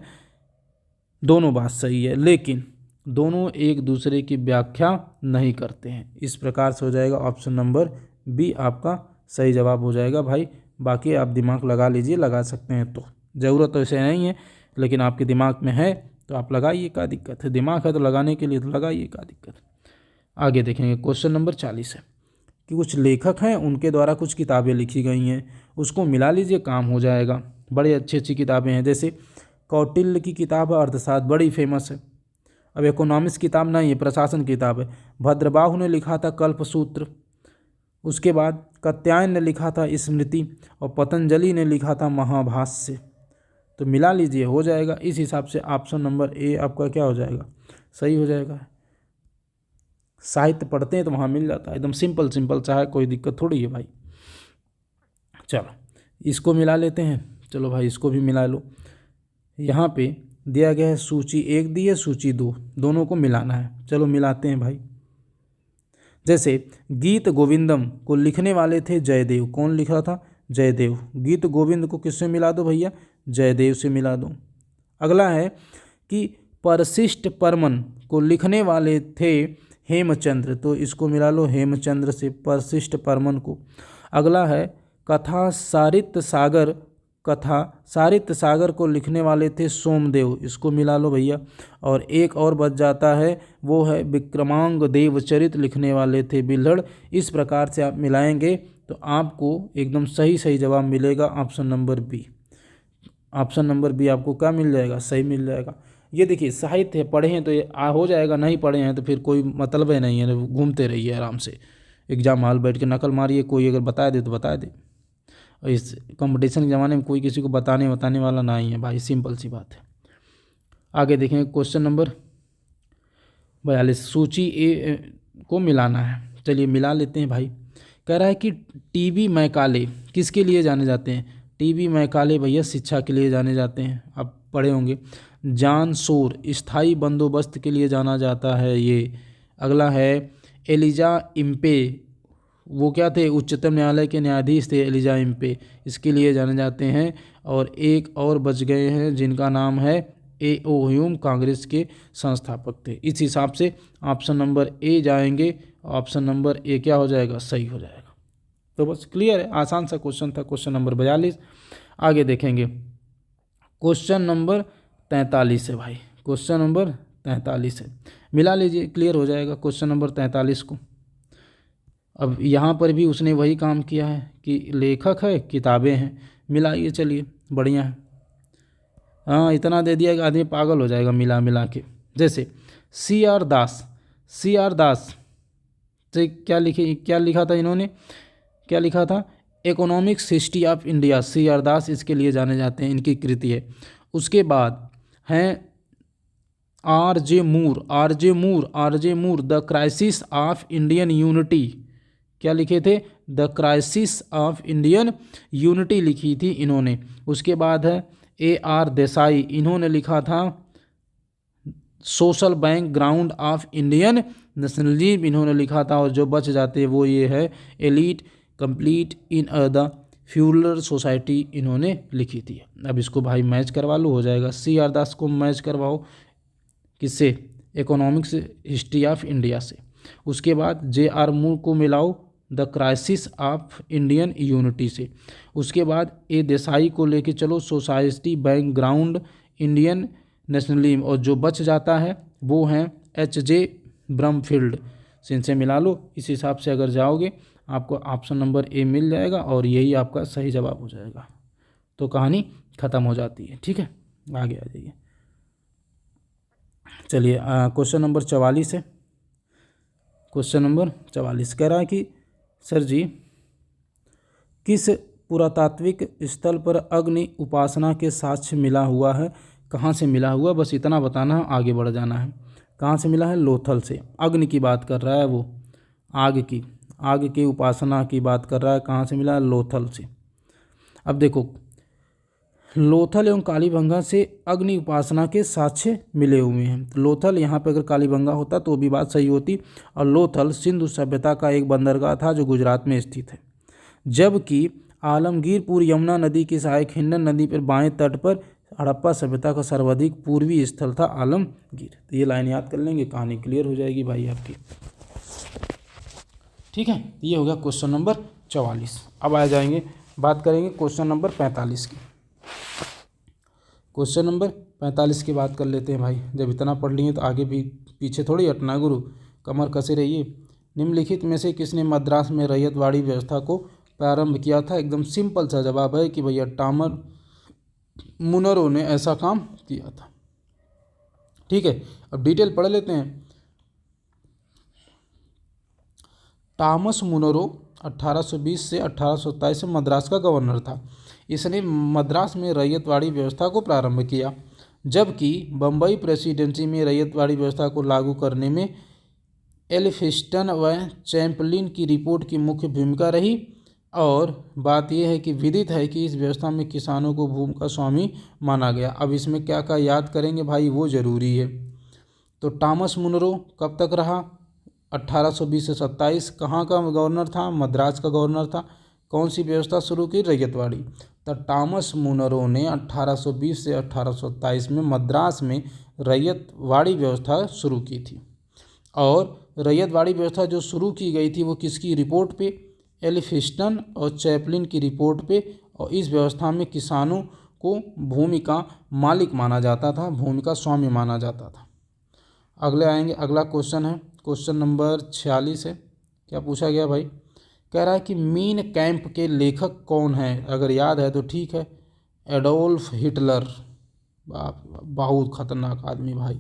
दोनों बात सही है, लेकिन दोनों एक दूसरे की व्याख्या नहीं करते हैं। इस प्रकार से हो जाएगा ऑप्शन नंबर बी आपका सही जवाब हो जाएगा भाई। बाकी आप दिमाग लगा लीजिए, लगा सकते हैं तो, ज़रूरत तो ऐसे नहीं है, लेकिन आपके दिमाग में है तो आप लगाइए, क्या दिक्कत है, दिमाग है तो लगाने के लिए तो लगाइए, क्या दिक्कत है। आगे देखेंगे क्वेश्चन नंबर 40 है कि कुछ लेखक हैं उनके द्वारा कुछ किताबें लिखी गई हैं, उसको मिला लीजिए, काम हो जाएगा। बड़ी अच्छी अच्छी किताबें हैं, जैसे कौटिल्य की किताब है अर्थशास्त्र, बड़ी फेमस है। अब इकोनॉमिक्स किताब नहीं है, प्रशासन किताब है। भद्रबाहु ने लिखा था कल्पसूत्र, उसके बाद कात्यायन ने लिखा था स्मृति, और पतंजलि ने लिखा था महाभाष्य। तो मिला लीजिए, हो जाएगा। इस हिसाब से ऑप्शन नंबर ए आपका क्या हो जाएगा, सही हो जाएगा। साहित्य पढ़ते हैं तो वहाँ मिल जाता है, एकदम सिंपल सिंपल सा है, कोई दिक्कत थोड़ी है भाई। चलो इसको मिला लेते हैं, चलो भाई इसको भी मिला लो। यहाँ पे दिया गया है सूची 1 दी है, सूची 2, दोनों को मिलाना है। चलो मिलाते हैं भाई। जैसे गीत गोविंदम को लिखने वाले थे जयदेव, कौन लिख रहा था? जयदेव। गीत गोविंद को किससे मिला दो भैया? जयदेव से मिला दो। अगला है कि परशिष्ट परमन को लिखने वाले थे हेमचंद्र, तो इसको मिला लो हेमचंद्र से, परशिष्ट परमन को। अगला है कथा सारित सागर को लिखने वाले थे सोमदेव, इसको मिला लो भैया। और एक और बच जाता है, वो है विक्रमांग देवचरित लिखने वाले थे बिल्हड़। इस प्रकार से आप मिलाएंगे तो आपको एकदम सही सही जवाब मिलेगा, option number B. Option number B आपको क्या मिल जाएगा, सही मिल जाएगा। ये देखिए साहित्य है, पढ़े हैं तो ये हो जाएगा, नहीं पढ़े हैं तो फिर कोई मतलब ही नहीं है, घूमते रहिए आराम से, एग्जाम हॉल बैठ के नकल मारिए, कोई अगर बता दे तो बता दे। और इस कंपटीशन के ज़माने में कोई किसी को बताने वाला नहीं है भाई, सिंपल सी बात है। आगे देखेंगे क्वेश्चन नंबर 42, सूची ए को मिलाना है। चलिए मिला लेते हैं भाई। कह रहा है कि TB मैकाले किसके लिए जाने जाते हैं? TB मैकाले भैया शिक्षा के लिए जाने जाते हैं, आप पढ़े होंगे। जॉन शोर स्थायी बंदोबस्त के लिए जाना जाता है ये। अगला है एलिजा इम्पे, वो क्या थे? उच्चतम न्यायालय के न्यायाधीश थे एलिजा इम्पे, इसके लिए जाने जाते हैं। और एक और बच गए हैं जिनका नाम है A.O. ह्यूम, कांग्रेस के संस्थापक थे। इस हिसाब से ऑप्शन नंबर ए जाएंगे, ऑप्शन नंबर ए क्या हो जाएगा, सही हो जाएगा। तो बस क्लियर है, आसान सा क्वेश्चन था, क्वेश्चन नंबर 42। आगे देखेंगे क्वेश्चन नंबर 43 है भाई, क्वेश्चन नंबर 43 है, मिला लीजिए, क्लियर हो जाएगा क्वेश्चन नंबर 43 को। अब यहाँ पर भी उसने वही काम किया है कि लेखक है, किताबें हैं, मिलाइए, चलिए बढ़िया है। हाँ, इतना दे दिया कि आदमी पागल हो जाएगा मिला मिला के। जैसे C.R. दास, C.R. दास से क्या लिखा था इन्होंने, क्या लिखा था? Economics history of India. C.R. दास इसके लिए जाने जाते हैं, इनकी कृति है। उसके बाद हैं R.J. Moore, the crisis of Indian unity. क्या लिखे थे? The crisis of Indian unity लिखी थी इन्होंने। उसके बाद है A.R. देसाई, इन्होंने लिखा था social bank ground of Indian nationalism, इन्होंने लिखा था। और जो बच जाते हैं वो ये है elite complete in the fuller society, इन्होंने लिखी थी। अब इसको भाई मैच करवा लो, हो जाएगा। C.R. दास को मैच करवाओ किससे? इकोनॉमिक्स हिस्ट्री ऑफ इंडिया से। उसके बाद J.R. मूर को मिलाओ the crisis of Indian unity से। उसके बाद A. देसाई को लेके चलो society bank ground Indian nationalism. और जो बच जाता है वो हैं H.J. ब्रमफील्ड से, इनसे मिला लो। इस हिसाब से अगर जाओगे आपको ऑप्शन नंबर A मिल जाएगा और यही आपका सही जवाब हो जाएगा। तो कहानी ख़त्म हो जाती है। ठीक है, आगे आ जाइए। चलिए क्वेश्चन नंबर 44 है। क्वेश्चन नंबर 44 कह रहा है कि सर जी, किस पुरातात्विक स्थल पर अग्नि उपासना के साक्ष्य मिला हुआ है? कहाँ से मिला हुआ, बस इतना बताना है, आगे बढ़ जाना है। कहाँ से मिला है? लोथल से। अग्नि की बात कर रहा है वो, आग की उपासना की बात कर रहा है। कहाँ से मिला है? लोथल से। अब देखो, लोथल एवं कालीबंगा से अग्नि उपासना के साक्ष्य मिले हुए हैं। तो लोथल यहाँ पे अगर कालीबंगा होता तो भी बात सही होती। और लोथल सिंधु सभ्यता का एक बंदरगाह था जो गुजरात में स्थित है। जबकि आलमगीरपुर यमुना नदी की सहायक हिंडन नदी पर बाएं तट पर हड़प्पा सभ्यता का सर्वाधिक पूर्वी स्थल था आलमगीर। तो ये लाइन याद कर लेंगे, कहानी क्लियर हो जाएगी भाई आपकी। ठीक है, ये हो गया क्वेश्चन नंबर 44। अब आ जाएंगे, बात करेंगे क्वेश्चन नंबर 45 की। क्वेश्चन नंबर 45 की बात कर लेते हैं भाई। जब इतना पढ़ लिए तो आगे भी पीछे थोड़ी हटना गुरु, कमर कसे रहिए। निम्नलिखित में से किसने मद्रास में रैयतवाड़ी व्यवस्था को प्रारंभ किया था? एकदम सिंपल सा जवाब है कि भैया टॉमस मुनरो ने ऐसा काम किया था। ठीक है, अब डिटेल पढ़ लेते हैं। टॉमस मुनरो 1820 से 1827 में मद्रास का गवर्नर था। इसने मद्रास में रैयतवाड़ी व्यवस्था को प्रारंभ किया, जबकि बम्बई प्रेसिडेंसी में रैयतवाड़ी व्यवस्था को लागू करने में एल्फिंस्टन व चैम्पलिन की रिपोर्ट की मुख्य भूमिका रही। और बात यह है कि विदित है कि इस व्यवस्था में किसानों को भूमि का स्वामी माना गया। अब इसमें क्या क्या याद करेंगे भाई, वो ज़रूरी है। तो टॉमस मुनरो कब तक रहा? 1820 से 27। कहाँ का गवर्नर था? मद्रास का गवर्नर था। कौन सी व्यवस्था शुरू की? रैयतवाड़ी। तो टॉमस मुनरो ने 1820 से 1827 में मद्रास में रैयतवाड़ी व्यवस्था शुरू की थी। और रैयतवाड़ी व्यवस्था जो शुरू की गई थी वो किसकी रिपोर्ट पे? एल्फिंस्टन और चैपलिन की रिपोर्ट पे। और इस व्यवस्था में किसानों को भूमि का मालिक माना जाता था, भूमि का स्वामी माना जाता था। अगले आएंगे, अगला क्वेश्चन है क्वेश्चन नंबर 46 है। क्या पूछा गया भाई? कह रहा है कि मीन कैंप के लेखक कौन है? अगर याद है तो ठीक है, एडोल्फ हिटलर। बाप, बहुत खतरनाक आदमी भाई,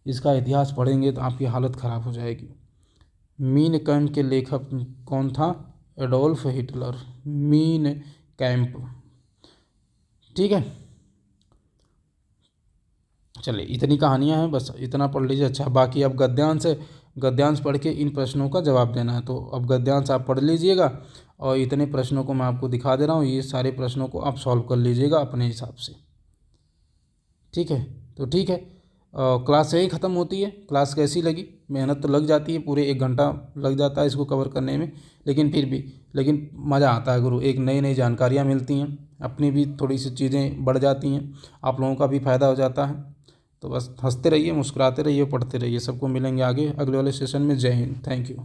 इसका इतिहास पढ़ेंगे तो आपकी हालत ख़राब हो जाएगी। मीन कैंप के लेखक कौन था? Adolf Hitler. Mean camp. ठीक है, चलिए इतनी कहानियां हैं, बस इतना पढ़ लीजिए। अच्छा, बाकी अब गद्यांश पढ़ के इन प्रश्नों का जवाब देना है। तो अब गद्यांश आप पढ़ लीजिएगा और इतने प्रश्नों को मैं आपको दिखा दे रहा हूँ। ये सारे प्रश्नों को आप सॉल्व कर लीजिएगा अपने हिसाब से। ठीक है, तो ठीक है, क्लास यही ख़त्म होती है। क्लास कैसी लगी? मेहनत तो लग जाती है, पूरे 1 घंटा लग जाता है इसको कवर करने में, लेकिन फिर भी मज़ा आता है गुरु। एक नई नई जानकारियाँ मिलती हैं, अपनी भी थोड़ी सी चीज़ें बढ़ जाती हैं, आप लोगों का भी फ़ायदा हो जाता है। तो बस हंसते रहिए, मुस्कुराते रहिए, पढ़ते रहिए। सबको मिलेंगे आगे अगले वाले सेशन में। जय हिंद, थैंक यू।